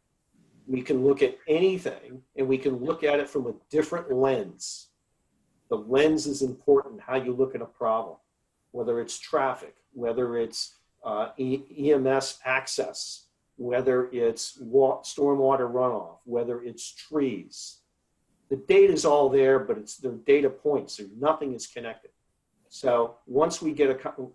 We can look at anything and we can look at it from a different lens. The lens is important, how you look at a problem, whether it's traffic, whether it's EMS access, whether it's stormwater runoff, whether it's trees. The data is all there, but they're data points, so nothing is connected. So once we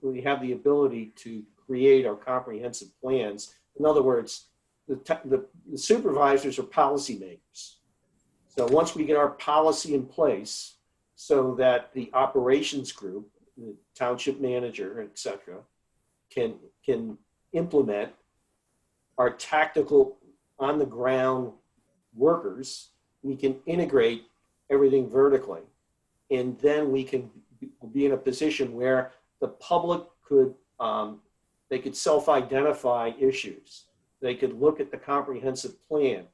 we have the ability to create our comprehensive plans, in other words, the supervisors are policymakers. So once we get our policy in place so that the operations group, the township manager, et cetera, can implement our tactical on the ground workers, we can integrate everything vertically. And then we can be in a position where the public could, they could self-identify issues. They could look at the comprehensive plan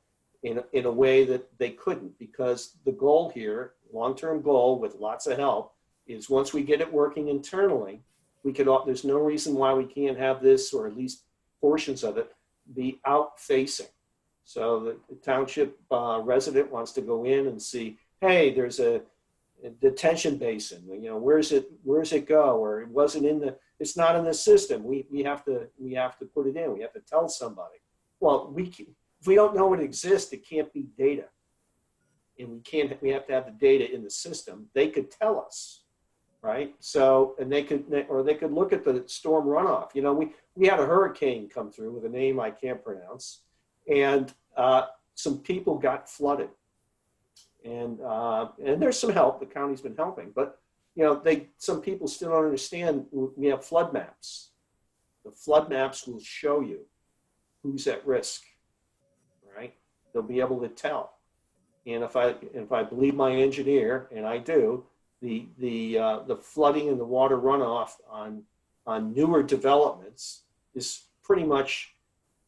in a way that they couldn't, because the goal here, long-term goal with lots of help, is once we get it working internally, we could, there's no reason why we can't have this, or at least portions of it, be out-facing. So the township resident wants to go in and see, hey, there's a detention basin, you know, where's it go? Or it wasn't in the, it's not in the system. We have to put it in. We have to tell somebody. Well, if we don't know it exists, it can't be data. And we have to have the data in the system. They could tell us, right? So, and they could look at the storm runoff. You know, we had a hurricane come through with a name I can't pronounce, and some people got flooded. And there's some help. The county's been helping, but you know, some people still don't understand. We have flood maps. The flood maps will show you who's at risk, right? They'll be able to tell. And if I believe my engineer, and I do, the flooding and the water runoff on newer developments is pretty much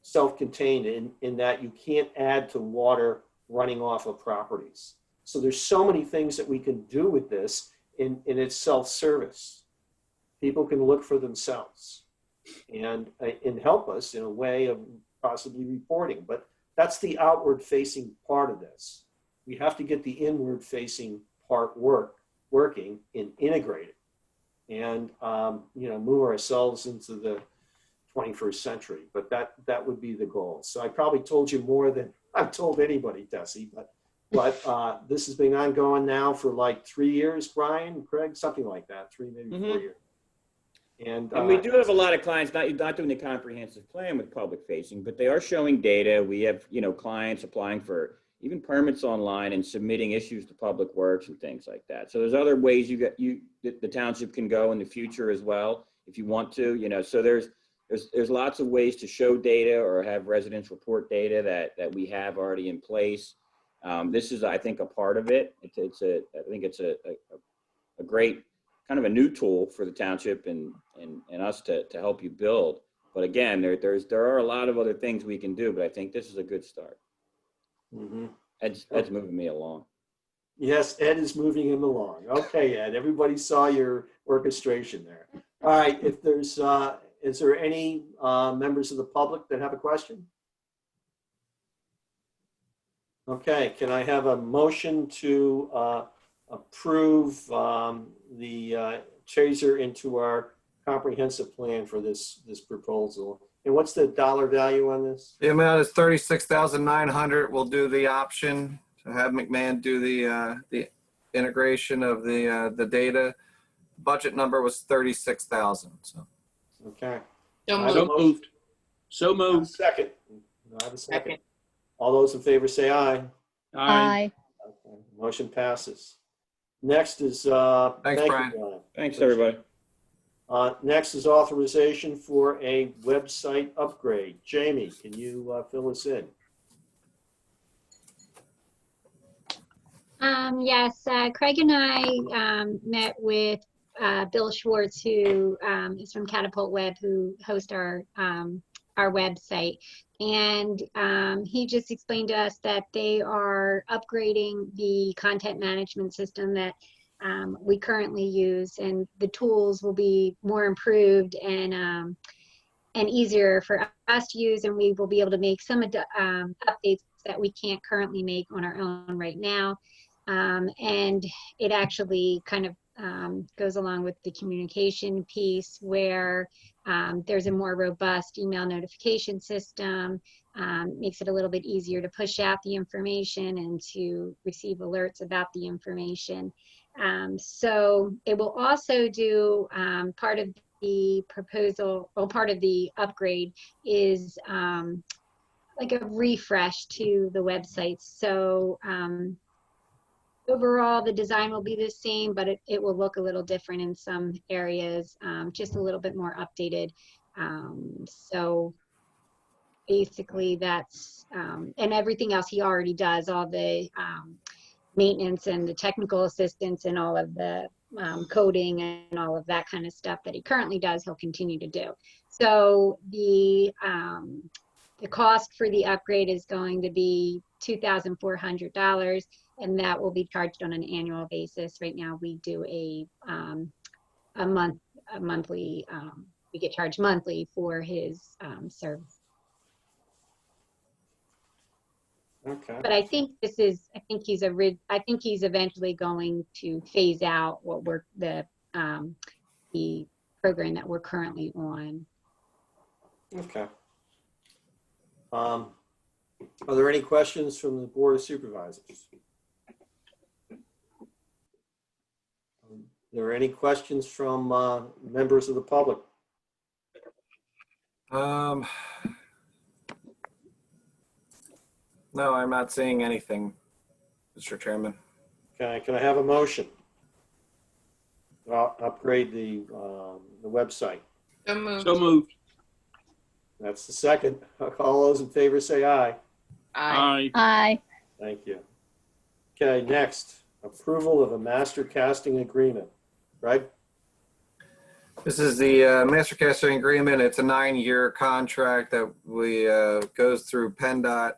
self-contained in that you can't add to water running off of properties. So there's so many things that we can do with this, and it's self-service. People can look for themselves and help us in a way of possibly reporting. But that's the outward-facing part of this. We have to get the inward-facing part working and integrated, and you know, move ourselves into the 21st century. But that would be the goal. So I probably told you more than I've told anybody, Tessie, but this has been ongoing now for like 3 years, Brian, Craig, something like that, 3, maybe 4 years. And we do have a lot of clients not doing the comprehensive plan with public facing, but they are showing data. We have, you know, clients applying for even permits online and submitting issues to Public Works and things like that. So there's other ways the township can go in the future as well, if you want to, you know. So there's lots of ways to show data or have residents report data that we have already in place. This is, I think, a part of it. I think it's a great kind of a new tool for the township and us to help you build. But again, there are a lot of other things we can do, but I think this is a good start. Mm-hmm. Ed's moving me along. Yes, Ed is moving him along. Okay, Ed, everybody saw your orchestration there. All right, if there's, is there any members of the public that have a question? Okay, can I have a motion to approve the chaser into our comprehensive plan for this proposal? And what's the dollar value on this? The amount is $36,900. We'll do the option to have McMahon do the integration of the data. Budget number was 36,000. So. Okay. So moved. Second. I have a second. All those in favor say aye. Aye. Okay. Motion passes. Next is Thanks, thank you, Brian. Brian. Thanks, everybody. Next is authorization for a website upgrade. Jamie, can you fill us in? Yes, Craig and I met with Bill Schwartz, who is from Catapult Web, who hosts our website. And he just explained to us that they are upgrading the content management system that we currently use, and the tools will be more improved and easier for us to use, and we will be able to make some updates that we can't currently make on our own right now. And it actually kind of goes along with the communication piece, where there's a more robust email notification system, makes it a little bit easier to push out the information and to receive alerts about the information. So it will also do part of the proposal, or part of the upgrade is like a refresh to the website. So overall, the design will be the same, but it will look a little different in some areas, just a little bit more updated. So basically that's, and everything else he already does, all the maintenance and the technical assistance and all of the coding and all of that kind of stuff that he currently does, he'll continue to do. So the cost for the upgrade is going to be $2,400, and that will be charged on an annual basis. Right now we do a monthly, we get charged monthly for his service. Okay. But I think this is, I think he's eventually going to phase out what we're, the program that we're currently on. Okay. Are there any questions from the Board of Supervisors? Are there any questions from members of the public? No, I'm not seeing anything, Mr. Chairman. Okay, can I have a motion? I'll upgrade the website. So moved. So moved. That's the second. All those in favor say aye. Aye. Aye. Aye. Thank you. Okay, next, approval of a master casting agreement. Right? This is the master casting agreement. It's a 9-year contract that we goes through PennDOT.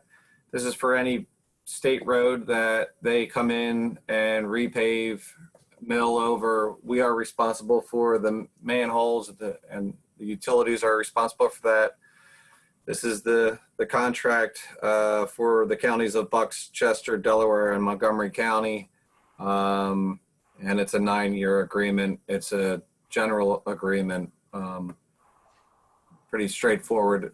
This is for any state road that they come in and repave, mill over. We are responsible for the manholes, and the utilities are responsible for that. This is the contract for the counties of Bucks, Chester, Delaware, and Montgomery County. And it's a 9-year agreement. It's a general agreement, pretty straightforward.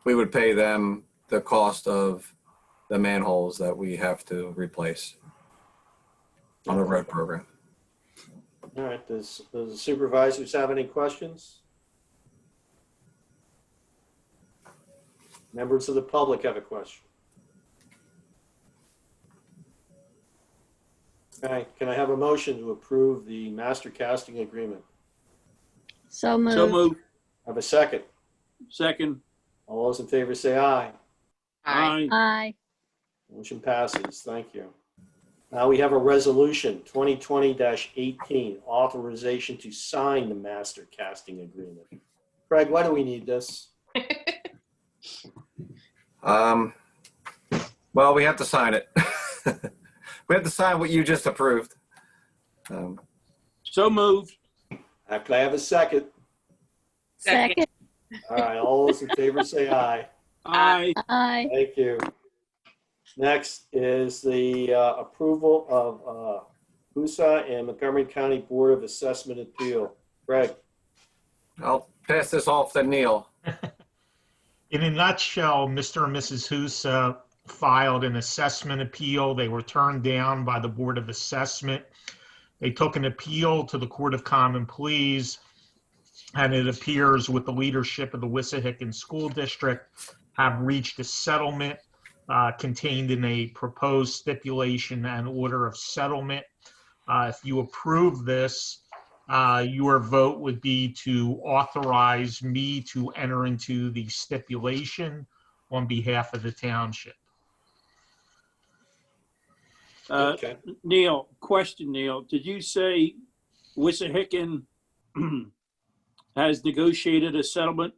We would pay them the cost of the manholes that we have to replace on the road program. All right, does the supervisors have any questions? Members of the public have a question. Okay, can I have a motion to approve the master casting agreement? So moved. So moved. Have a second. Second. All those in favor say aye. Aye. Aye. Motion passes. Thank you. Now we have a resolution 2020-18, authorization to sign the master casting agreement. Craig, why do we need this? Well, we have to sign it. We have to sign what you just approved. So moved. Can I have a second? Second. All right, all those in favor say aye. Aye. Aye. Thank you. Next is the approval of USA and Montgomery County Board of Assessment Appeal. Greg. I'll pass this off to Neil. In a nutshell, Mr. and Mrs. Husa filed an assessment appeal. They were turned down by the Board of Assessment. They took an appeal to the Court of Common Pleas, and it appears with the leadership of the Wissahickon School District have reached a settlement contained in a proposed stipulation and order of settlement. If you approve this, your vote would be to authorize me to enter into the stipulation on behalf of the township. Okay. Neil, question, Neil. Did you say Wissahickon has negotiated a settlement?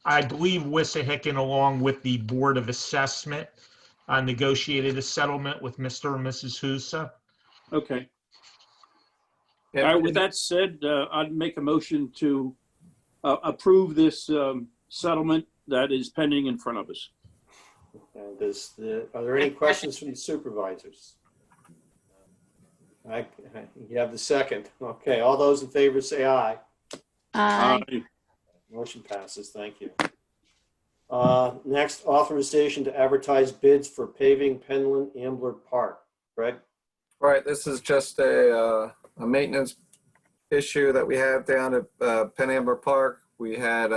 I believe Wissahickon, along with the Board of Assessment, negotiated a settlement with Mr. and Mrs. Husa. Okay. All right, with that said, I'd make a motion to approve this settlement that is pending in front of us. And are there any questions from the supervisors? You have the second. Okay, all those in favor say aye. Aye. Motion passes. Thank you. Next, authorization to advertise bids for paving Penland Ambler Park. Greg? All right, this is just a maintenance issue that we have down at Penn Ambler Park. We had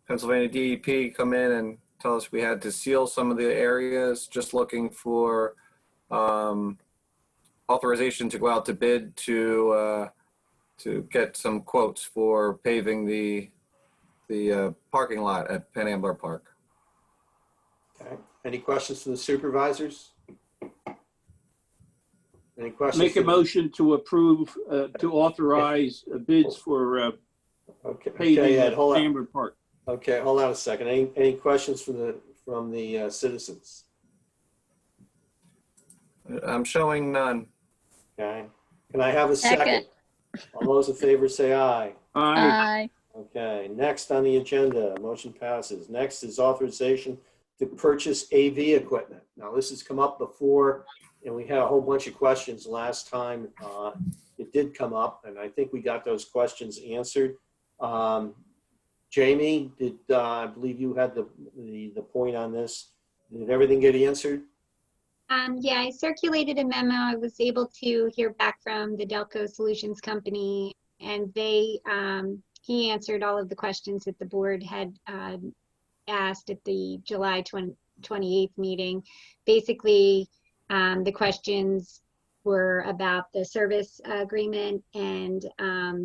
Pennsylvania DEP come in and tell us we had to seal some of the areas. Just looking for authorization to go out to bid to get some quotes for paving the parking lot at Pan Ambler Park. Okay. Any questions from the supervisors? Any questions? Make a motion to approve, to authorize bids for Okay, paving Ed, at hold on. Amber Park. Okay, hold on a second. Any questions from the citizens? I'm showing none. Okay. Can I have a second? All those in favor say aye. Aye. Okay, next on the agenda, motion passes. Next is authorization to purchase AV equipment. Now, this has come up before, and we had a whole bunch of questions last time. It did come up, and I think we got those questions answered. Jamie, I believe you had the point on this. Did everything get answered? Yeah, I circulated a memo. I was able to hear back from the Delco Solutions Company, and he answered all of the questions that the board had asked at the July 28th meeting. Basically, the questions were about the service agreement, and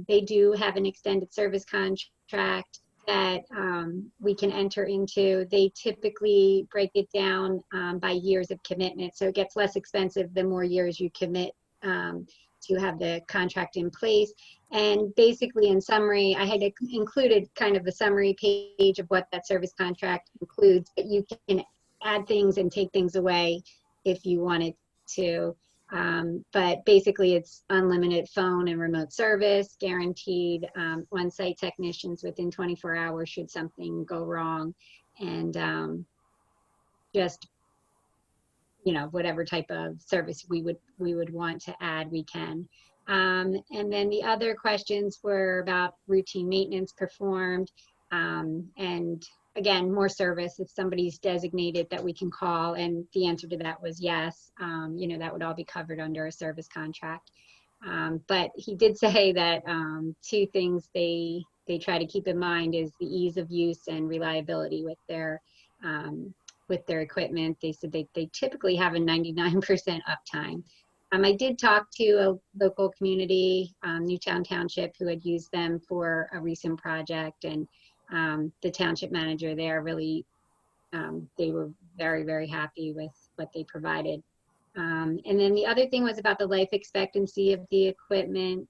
they do have an extended service contract that we can enter into. They typically break it down by years of commitment, so it gets less expensive the more years you commit to have the contract in place. And basically, in summary, I had included kind of the summary page of what that service contract includes, but you can add things and take things away if you wanted to. But basically, it's unlimited phone and remote service, guaranteed on-site technicians within 24 hours should something go wrong, and just, you know, whatever type of service we would want to add, we can. And then the other questions were about routine maintenance performed, and again, more service if somebody's designated that we can call, and the answer to that was yes. You know, that would all be covered under a service contract. But he did say that two things they try to keep in mind is the ease of use and reliability with their equipment. They said they typically have a 99% uptime. I did talk to a local community, Newtown Township, who had used them for a recent project, and the township manager there really, they were very, very happy with what they provided. And then the other thing was about the life expectancy of the equipment.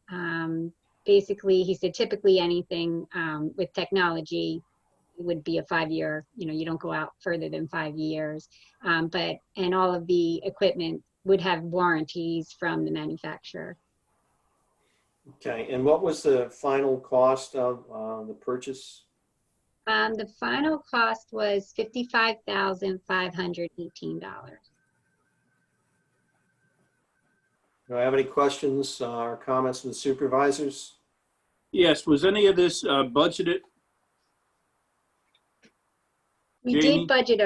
Basically, he said typically anything with technology would be a 5-year, you know, you don't go out further than 5 years. And all of the equipment would have warranties from the manufacturer. Okay, and what was the final cost of the purchase? The final cost was $55,518. Do I have any questions or comments from the supervisors? Yes, was any of this budgeted? We Jamie? did budget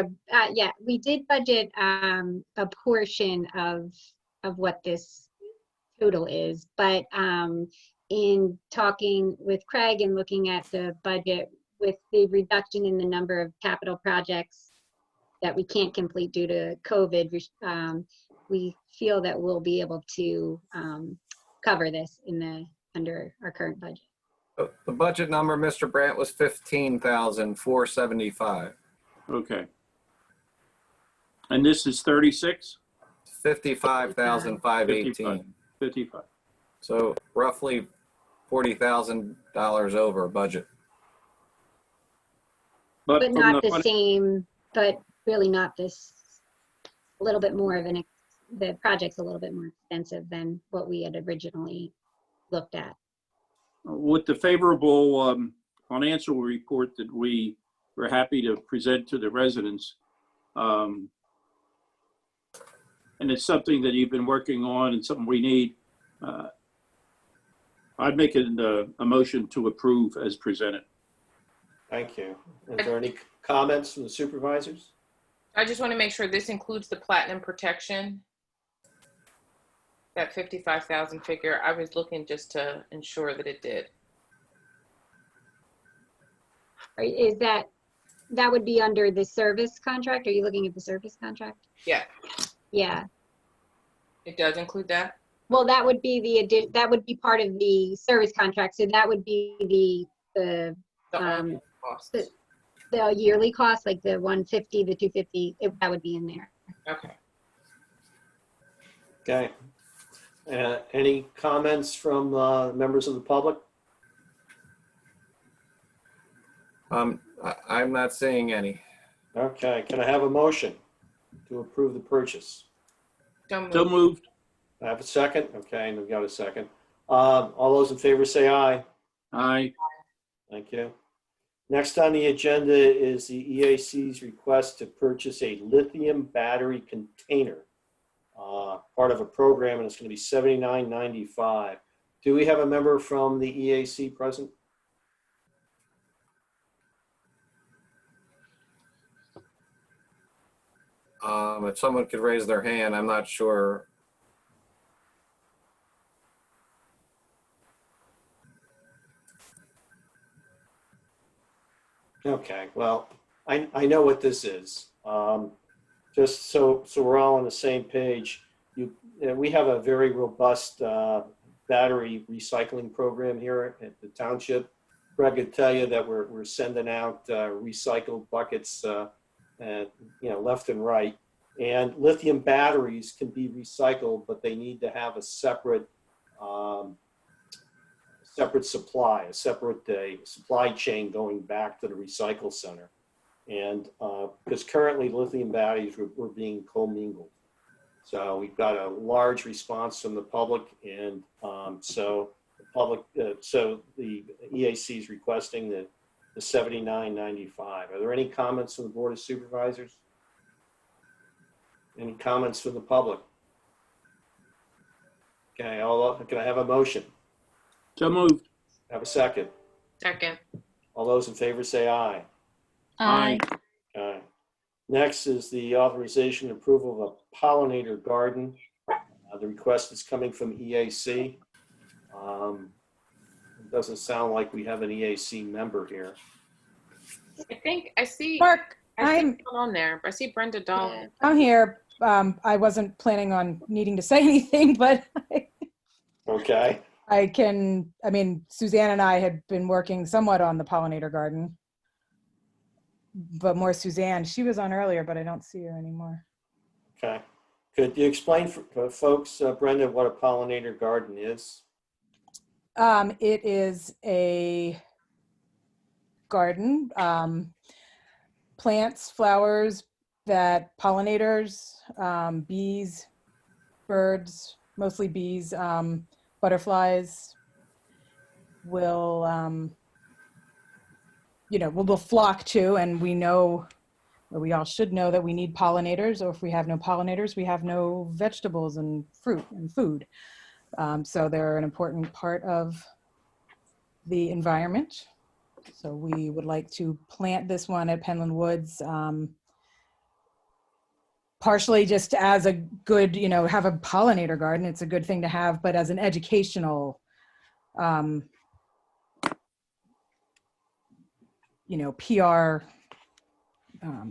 we did budget a portion of what this total is, but in talking with Craig and looking at the budget with the reduction in the number of capital projects that we can't complete due to COVID, we feel that we'll be able to cover this under our current budget. The budget number, Mr. Brandt, was $15,475. Okay. And this is 36? $55,518. 55. So roughly $40,000 over budget. But not the same, but really not this, a little bit more of the project's a little bit more expensive than what we had originally looked at. With the favorable financial report that we were happy to present to the residents, and it's something that you've been working on and something we need, I'd make it a motion to approve as presented. Thank you. Is there any comments from the supervisors? I just want to make sure this includes the platinum protection. That 55,000 figure, I was looking just to ensure that it did. Is that that would be under the service contract. Are you looking at the service contract? Yeah, Yeah. it does include that. Well, that would be that would be part of the service contract. So that would be the The um, owner's costs. the yearly cost, like the 150, the 250. That would be in there. Okay. Okay. Any comments from members of the public? I'm not seeing any. Okay, can I have a motion to approve the purchase? So moved. I have a second? Okay, and we've got a second. All those in favor say aye. Aye. Thank you. Next on the agenda is the EAC's request to purchase a lithium battery container, part of a program, and it's going to be $79.95. Do we have a member from the EAC present? If someone could raise their hand, I'm not sure. Okay, well, I know what this is. Just so we're all on the same page, we have a very robust battery recycling program here at the township. Greg could tell you that we're sending out recycled buckets, left and right. And lithium batteries can be recycled, but they need to have a separate supply, a separate supply chain going back to the recycle center. And because currently lithium batteries were being commingled. So we've got a large response from the public, and so the EAC is requesting the $79.95. Are there any comments from the Board of Supervisors? Any comments from the public? Okay, can I have a motion? So moved. Have a second. Second. All those in favor say aye. Aye. Okay. Next is the authorization and approval of a pollinator garden. The request is coming from EAC. It doesn't sound like we have an EAC member here. I think I see. Mark, I see someone on there. I see Brenda Dahl. I'm here. I wasn't planning on needing to say anything, but Okay. Suzanne and I had been working somewhat on the pollinator garden, but more Suzanne. She was on earlier, but I don't see her anymore. Okay. Could you explain for folks, Brenda, what a pollinator garden is? It is a garden, plants, flowers that pollinators, bees, birds, mostly bees, butterflies will flock to, and we know, or we all should know, that we need pollinators, or if we have no pollinators, we have no vegetables and fruit and food. So they're an important part of the environment. So we would like to plant this one at Penland Woods, partially just as a good, have a pollinator garden. It's a good thing to have, but as an educational, PR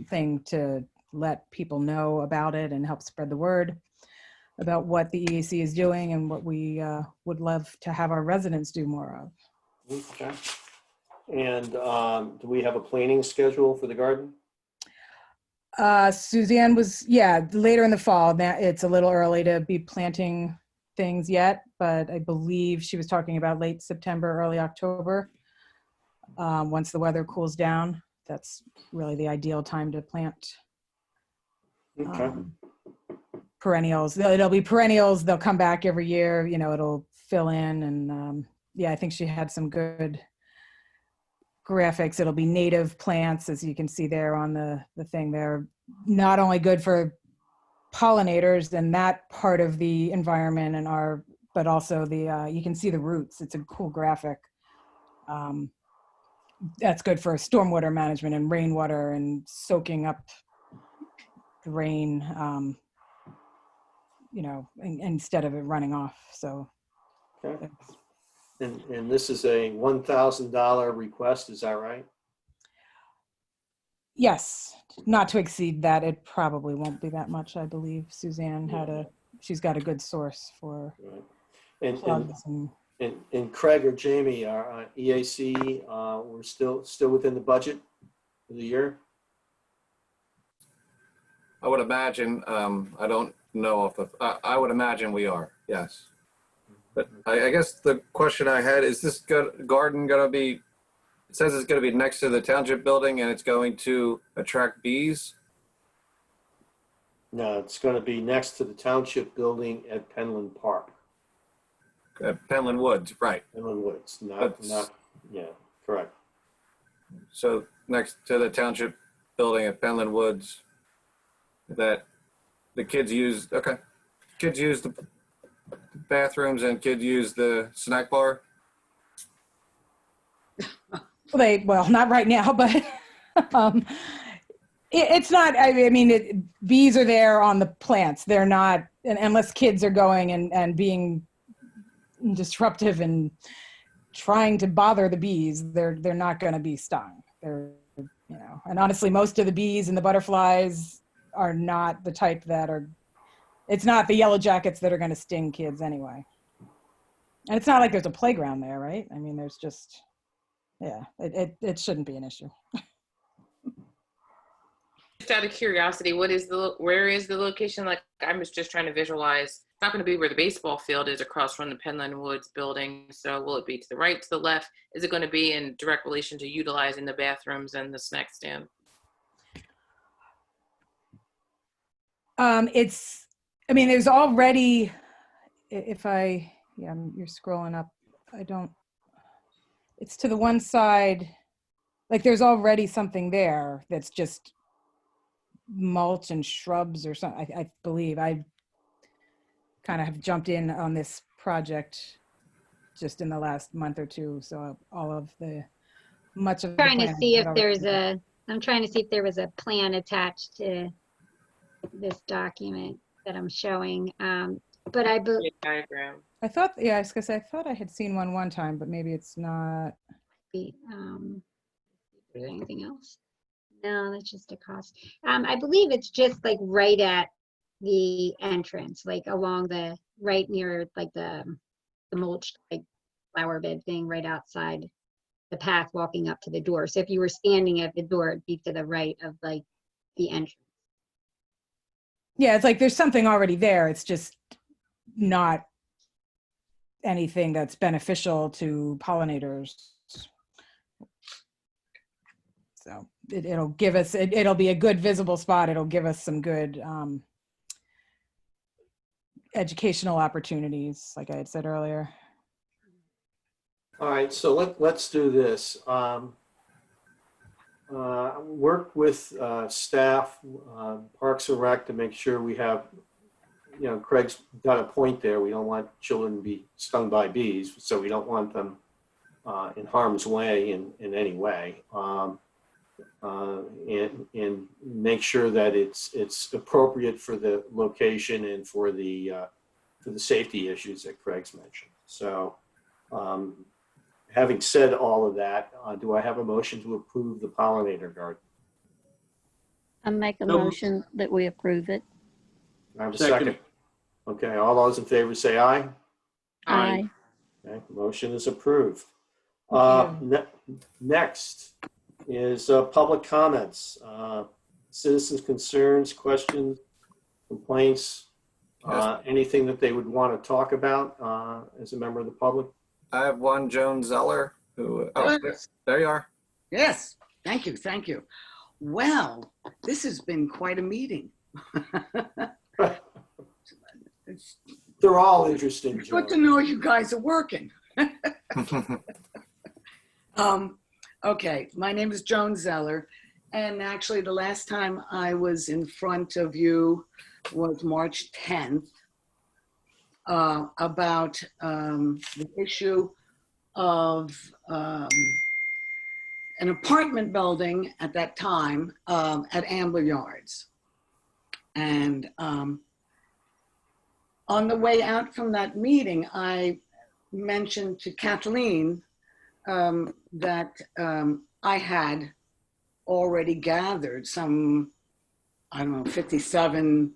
thing to let people know about it and help spread the word about what the EAC is doing and what we would love to have our residents do more of. Okay. And do we have a planning schedule for the garden? Suzanne was, later in the fall. Now it's a little early to be planting things yet, but I believe she was talking about late September, early October. Once the weather cools down, that's really the ideal time to plant perennials. It'll be perennials. They'll come back every year. It'll fill in, and I think she had some good graphics. It'll be native plants, as you can see there on the thing. They're not only good for pollinators and that part of the environment but also the you can see the roots. It's a cool graphic. That's good for stormwater management and rainwater and soaking up the rain, instead of it running off. So. Okay. And this is a $1,000 request, is that right? Yes, not to exceed that. It probably won't be that much, I believe. Suzanne she's got a good source for Right. plugs and And Craig or Jamie, our EAC, we're still within the budget for the year? I would imagine, I don't know if, I would imagine we are, yes. But I guess the question I had, is this garden going to be, it says it's going to be next to the township building and it's going to attract bees? No, it's going to be next to the township building at Penland Park. Penland Woods, right. Penland Woods, yeah, correct. So next to the township building at Penland Woods, that the kids use, okay. Kids use the bathrooms and kids use the snack bar? well, not right now, but it's not, I mean, bees are there on the plants. They're not, unless kids are going and being disruptive and trying to bother the bees, they're not going to be stung. They're, and honestly, most of the bees and the butterflies are not the type that are, it's not the yellow jackets that are going to sting kids anyway. And it's not like there's a playground there, right? I mean, there's just, it shouldn't be an issue. Just out of curiosity, where is the location? Like, I'm just trying to visualize. It's not going to be where the baseball field is across from the Penland Woods building. So will it be to the right, to the left? Is it going to be in direct relation to utilizing the bathrooms and the snack stand? There's already, you're scrolling up. It's to the one side, like there's already something there that's just mulch and shrubs or something. I believe I kind of have jumped in on this project just in the last month or two. So much of I'm trying to see if there was a plan attached to this document that I'm showing. But I believe diagram. I thought, I was gonna say, I thought I had seen one time, but maybe it's not. Is there anything else? No, that's just a cost. I believe it's just like right at the entrance, like along right near like the mulched like flower bed thing right outside the path walking up to the door. So if you were standing at the door, it'd be to the right of like the entrance. Yeah, it's like there's something already there. It's just not anything that's beneficial to pollinators. So it'll give us, it'll be a good visible spot. It'll give us some good educational opportunities, like I had said earlier. All right, so let's do this. Work with staff, Parks and Rec, to make sure we have, Craig's got a point there. We don't want children to be stung by bees, so we don't want them in harm's way in any way. And make sure that it's appropriate for the location and for the safety issues that Craig's mentioned. So, having said all of that, do I have a motion to approve the pollinator garden? I make a motion that we approve it. I have a second. Okay, all those in favor say aye. Aye. Okay, motion is approved. Next is public comments, citizens' concerns, questions, complaints, anything that they would want to talk about as a member of the public. I have one, Joan Zeller, who, there you are. Yes, thank you. Well, this has been quite a meeting. They're all interesting. It's good to know you guys are working. Okay, my name is Joan Zeller, and actually the last time I was in front of you was March 10th about the issue of an apartment building at that time at Ambler Yards. And on the way out from that meeting, I mentioned to Kathleen that I had already gathered some, I don't know, 57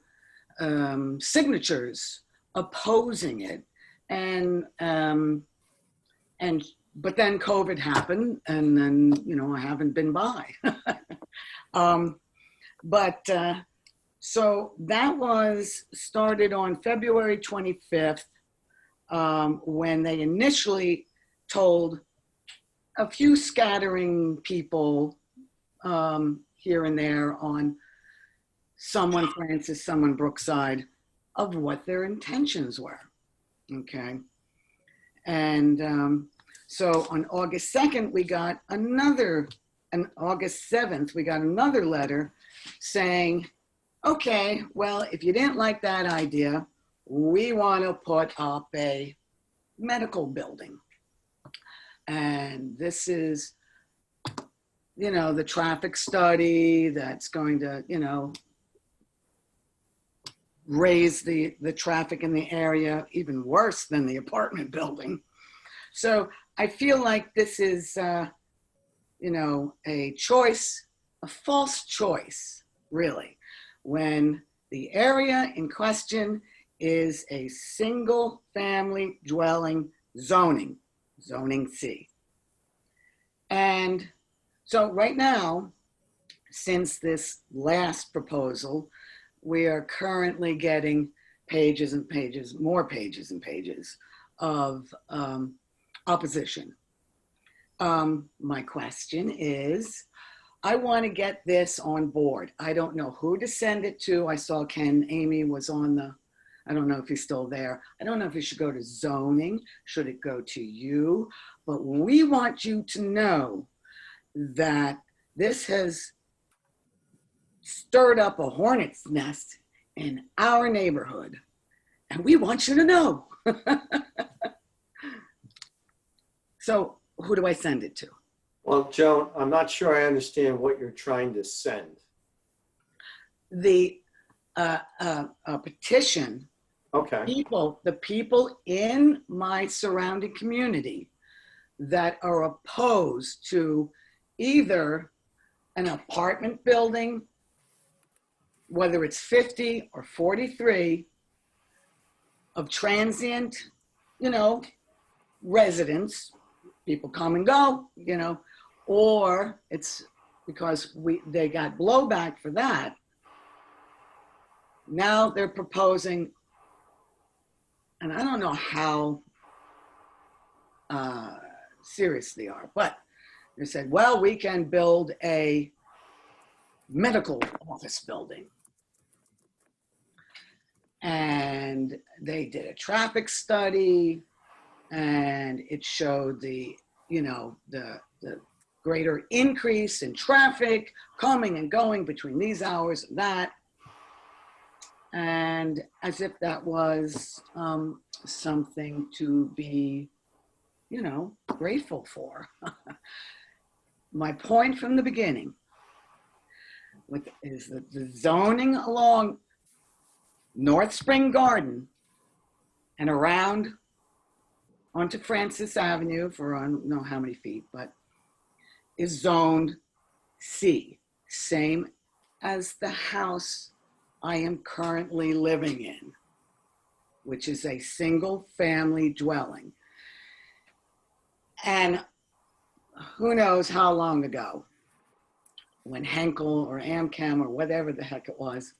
signatures opposing it. And but then COVID happened, and then, you know, I haven't been by. So that was started on February 25th, when they initially told a few scattering people here and there on someone Francis, someone Brookside, of what their intentions were. Okay. And so on August 2nd, we got another, and August 7th, we got another letter saying, okay, well, if you didn't like that idea, we want to put up a medical building. And this is, you know, the traffic study that's going to, you know, raise the traffic in the area even worse than the apartment building. So I feel like this is, you know, a choice, a false choice, really, when the area in question is a single family dwelling zoning C. And so right now, since this last proposal, we are currently getting pages and pages, more pages and pages of opposition. My question is, I want to get this on board. I don't know who to send it to. I saw Ken Amy was on the, I don't know if he's still there. I don't know if it should go to zoning. Should it go to you? But we want you to know that this has stirred up a hornet's nest in our neighborhood. And we want you to know. So who do I send it to? Well, Joan, I'm not sure I understand what you're trying to send. The petition. Okay. The people in my surrounding community that are opposed to either an apartment building, whether it's 50 or 43, of transient, you know, residents, people come and go, you know, or it's because they got blowback for that. Now they're proposing, and I don't know how serious they are, but they said, well, we can build a medical office building. And they did a traffic study, and it showed the, you know, the greater increase in traffic coming and going between these hours and that. And as if that was something to be, you know, grateful for. My point from the beginning is that the zoning along North Spring Garden and around onto Francis Avenue for I don't know how many feet, but is zoned C, same as the house I am currently living in, which is a single family dwelling. And who knows how long ago, when Henkel or Amchem or whatever the heck it was,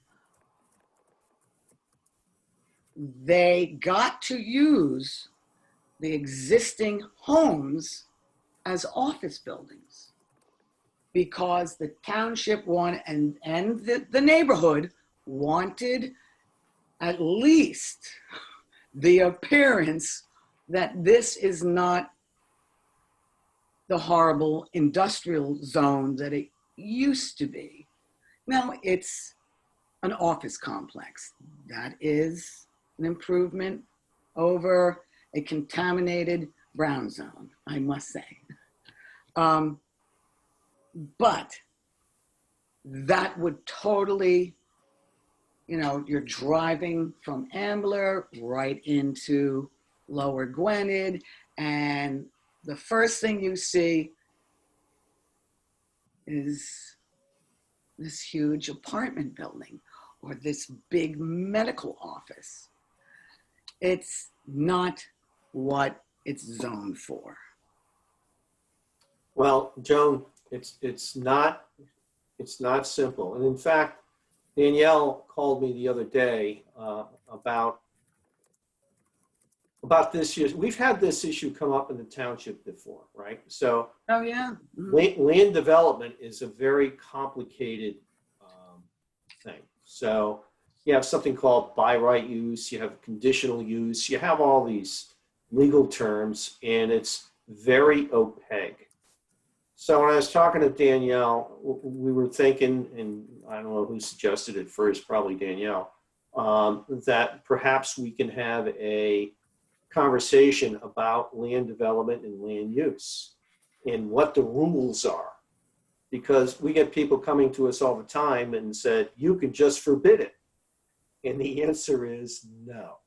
they got to use the existing homes as office buildings because the township wanted, and the neighborhood wanted at least the appearance that this is not the horrible industrial zone that it used to be. Now it's an office complex. That is an improvement over a contaminated brown zone, I must say. But that would totally, you know, you're driving from Ambler right into Lower Gwynedd, and the first thing you see is this huge apartment building or this big medical office. It's not what it's zoned for. Well, Joan, it's not simple. And in fact, Danielle called me the other day about this issue. We've had this issue come up in the township before, right? So Oh, yeah. Mhm. land development is a very complicated thing. So you have something called by right use, you have conditional use, you have all these legal terms, and it's very opaque. So when I was talking to Danielle, we were thinking, and I don't know who suggested it first, probably Danielle, that perhaps we can have a conversation about land development and land use and what the rules are. Because we get people coming to us all the time and said, you can just forbid it. And the answer is no.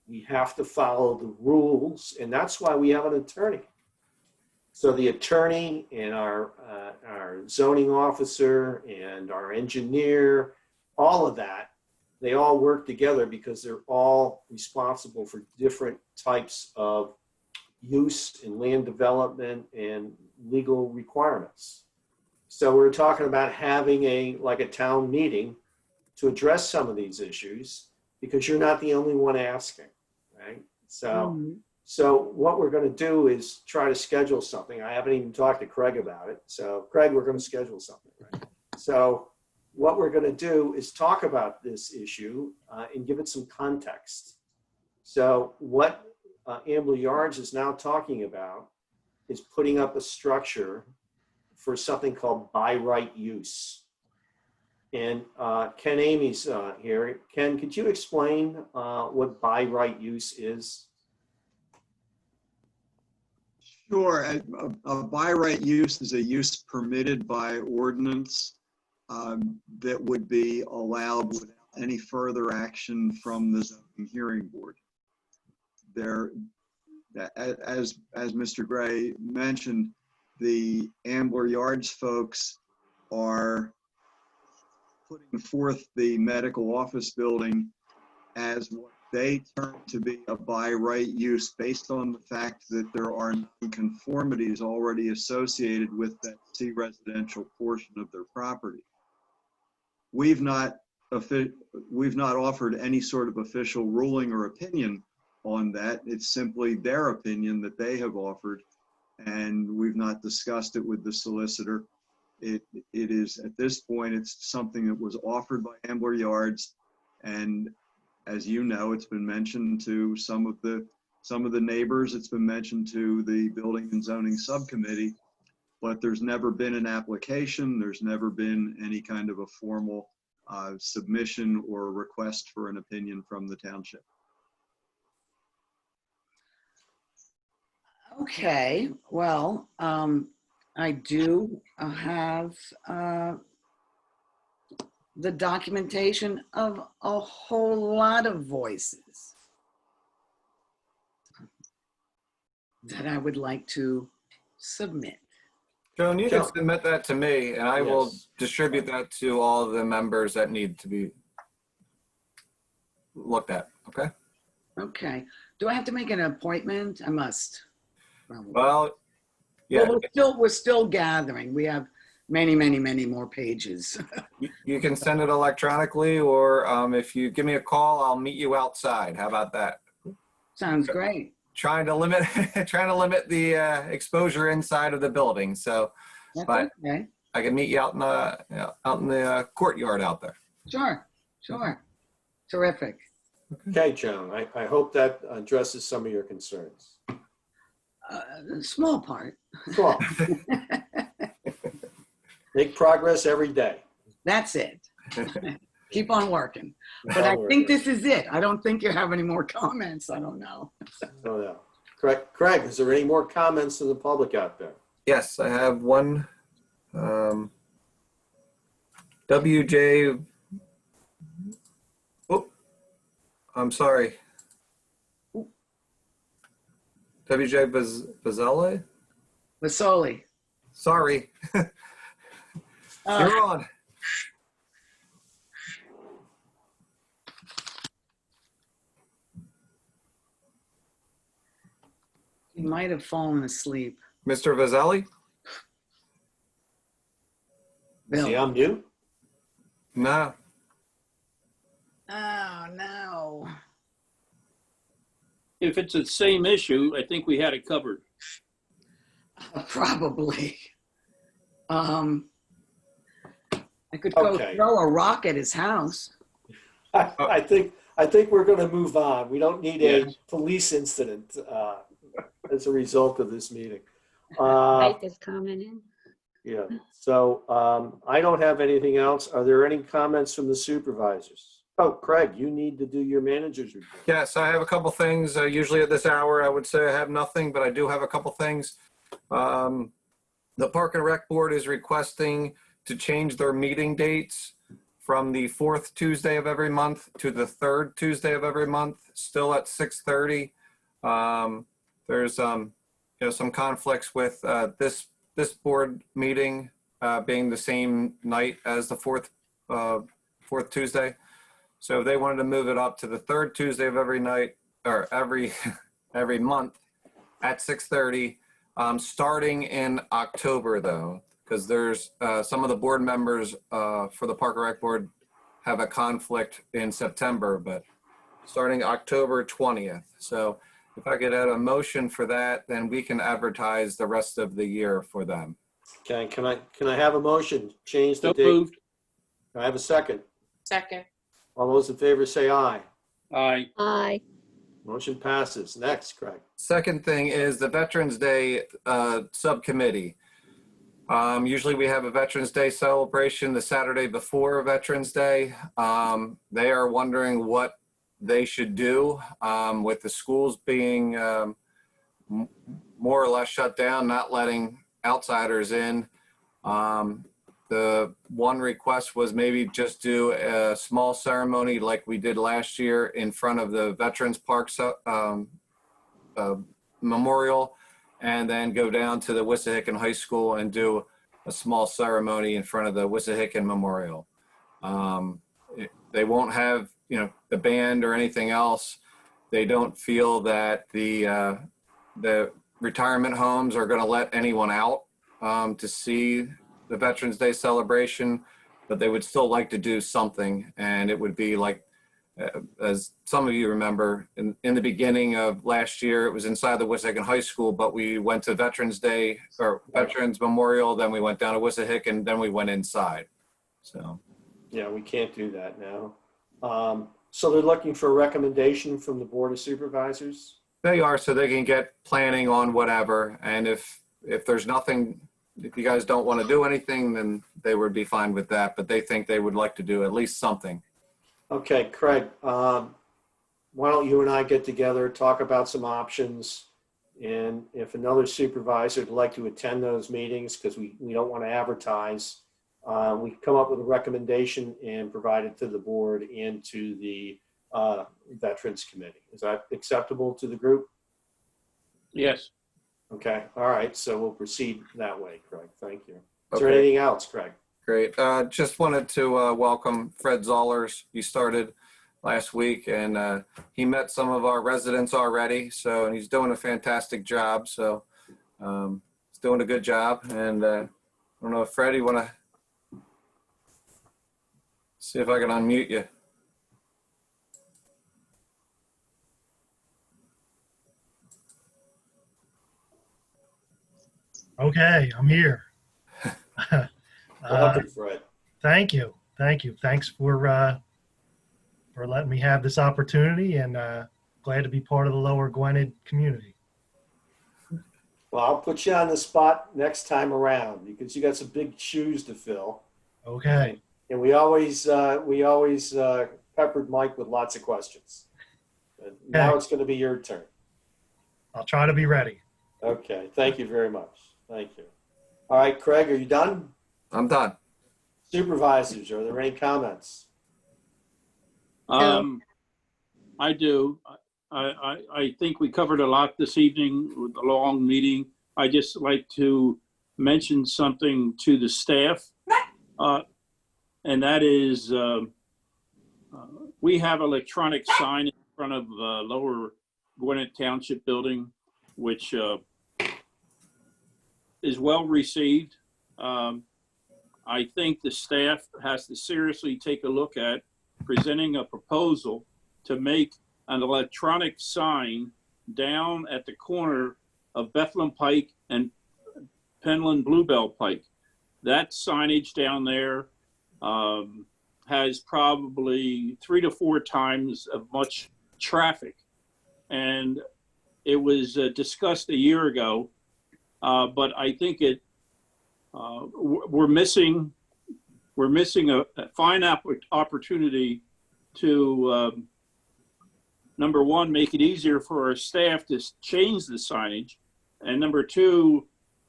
We have to follow the rules, and that's why we have an attorney. So the attorney and our zoning officer and our engineer, all of that, they all work together because they're all responsible for different types of use and land development and legal requirements. So we're talking about having a town meeting to address some of these issues because you're not the only one asking, right? So what we're going to do is try to schedule something. I haven't even talked to Craig about it. So Craig, we're going to schedule something, right? So what we're going to do is talk about this issue and give it some context. So what Ambler Yards is now talking about is putting up a structure for something called by right use. And Ken Amy's here. Ken, could you explain what by right use is? Sure. A by right use is a use permitted by ordinance that would be allowed without any further action from the zoning hearing board. There, as Mr. Gray mentioned, the Ambler Yards folks are putting forth the medical office building as what they term to be a by right use based on the fact that there are nonconformities already associated with that C residential portion of their property. We've not offered any sort of official ruling or opinion on that. It's simply their opinion that they have offered, and we've not discussed it with the solicitor. It is, at this point, it's something that was offered by Ambler Yards, and as you know, it's been mentioned to some of the neighbors. It's been mentioned to the Building and Zoning Subcommittee, but there's never been an application. There's never been any kind of a formal submission or request for an opinion from the township. Okay, well, I do have the documentation of a whole lot of voices that I would like to submit. Joan, you can submit that to me and I will Yes. distribute that to all of the members that need to be looked at, okay? Okay, do I have to make an appointment? I must. Probably. Well, yeah. Well, we're still gathering. We have many, many, many more pages. You can send it electronically, or if you give me a call, I'll meet you outside. How about that? Sounds great. Trying to limit the exposure inside of the building. So, That's but okay. I can meet you out in the courtyard out there. Sure. Terrific. Okay, Joan, I hope that addresses some of your concerns. Small part. Cool. Make progress every day. That's it. Keep on working. But I think this is it. I don't think you have any more comments. I don't know. Oh, no. Craig, is there any more comments from the public out there? Yes, I have one. WJ. Oh, I'm sorry. WJ Vasile? Vasoli. Sorry. You're on. He might have fallen asleep. Mr. Vazeli? Is he on mute? No. Oh, no. If it's the same issue, I think we had it covered. Probably. I could go Okay. throw a rock at his house. I think we're going to move on. We don't need a Yes. police incident as a result of this meeting. Mike is commenting. Yeah. So I don't have anything else. Are there any comments from the supervisors? Oh, Craig, you need to do your manager's report. Yes, I have a couple things. Usually at this hour, I would say I have nothing, but I do have a couple things. The Park and Rec Board is requesting to change their meeting dates from the 4th Tuesday of every month to the 3rd Tuesday of every month, still at 6:30. There's some conflicts with this board meeting being the same night as the fourth Tuesday. So they wanted to move it up to the 3rd Tuesday of every night, or every month at 6:30, starting in October though, because there's some of the board members for the Park and Rec Board have a conflict in September, but starting October 20th. So if I could add a motion for that, then we can advertise the rest of the year for them. Okay, can I have a motion? Change the So date. moved. Can I have a second? Second. All those in favor say aye. Aye. Aye. Motion passes. Next, Craig. Second thing is the Veterans Day subcommittee. Usually we have a Veterans Day celebration the Saturday before Veterans Day. They are wondering what they should do with the schools being more or less shut down, not letting outsiders in. The one request was maybe just do a small ceremony like we did last year in front of the Veterans Park Memorial, and then go down to the Wissahickon High School and do a small ceremony in front of the Wissahickon Memorial. They won't have, the band or anything else. They don't feel that the retirement homes are going to let anyone out to see the Veterans Day celebration, but they would still like to do something. And it would be like, as some of you remember, in the beginning of last year, it was inside the Wissahickon High School, but we went to Veterans Day or Veterans Memorial, then we went down to Wissahickon, then we went inside. So. Yeah, we can't do that now. So they're looking for a recommendation from the Board of Supervisors? They are, so they can get planning on whatever. And if there's nothing, if you guys don't want to do anything, then they would be fine with that. But they think they would like to do at least something. Okay, Craig, why don't you and I get together, talk about some options, and if another supervisor would like to attend those meetings, because we don't want to advertise, we come up with a recommendation and provide it to the board and to the Veterans Committee. Is that acceptable to the group? Yes. Okay, all right, so we'll proceed that way, Craig. Thank you. Is there Okay. anything else, Craig? Great. Just wanted to welcome Fred Zollers. He started last week and he met some of our residents already. So, and he's doing a fantastic job. So he's doing a good job. And I don't know if Fred, you want to see if I can unmute you. Okay, I'm here. Welcome, Fred. Thank you. Thanks for letting me have this opportunity, and glad to be part of the Lower Gwinnett community. Well, I'll put you on the spot next time around because you got some big shoes to fill. Okay. And we always peppered Mike with lots of questions. And now it's going to be your turn. I'll try to be ready. Okay. Thank you very much. Thank you. All right, Craig, are you done? I'm done. Supervisors, are there any comments? I do. I think we covered a lot this evening with the long meeting. I just like to mention something to the staff, and that is we have electronic sign in front of Lower Gwinnett Township building, which is well received. I think the staff has to seriously take a look at presenting a proposal to make an electronic sign down at the corner of Bethlehem Pike and Penland Bluebell Pike. That signage down there has probably 3 to 4 times as much traffic. And it was discussed a year ago, but I think we're missing a fine opportunity to, number one, make it easier for our staff to change the signage. And number two,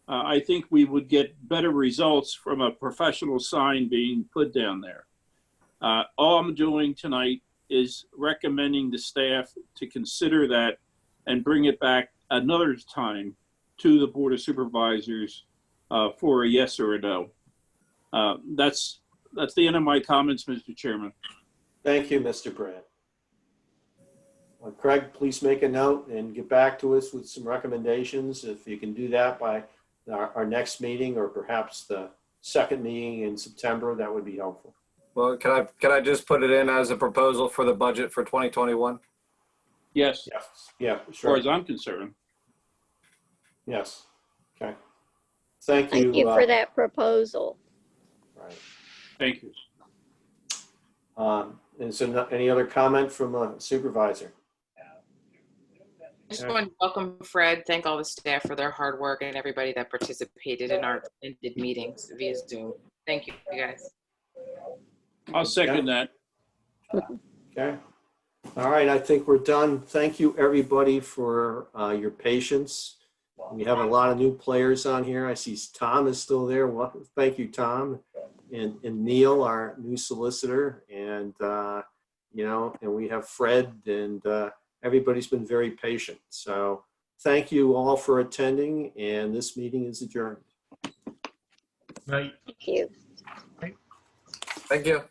I think we would get better results from a professional sign being put down there. All I'm doing tonight is recommending the staff to consider that and bring it back another time to the Board of Supervisors for a yes or a no. That's the end of my comments, Mr. Chairman. Thank you, Mr. Brandt. Well, Craig, please make a note and get back to us with some recommendations. If you can do that by our next meeting or perhaps the second meeting in September, that would be helpful. Well, can I just put it in as a proposal for the budget for 2021? Yes. Yes. Yeah, As sure. far as I'm concerned. Yes. Okay. Thank you. Thank you for that proposal. Right. Thank you. And so any other comment from a supervisor? I just want to welcome Fred, thank all the staff for their hard work and everybody that participated in our extended meetings via Zoom. Thank you, guys. I'll second that. Okay. All right, I think we're done. Thank you, everybody, for your patience. We have a lot of new players on here. I see Tom is still there. Well, thank you, Tom. And Neil, our new solicitor. And, and we have Fred, and everybody's been very patient. So thank you all for attending, and this meeting is adjourned. Right. Thank you. Thank you.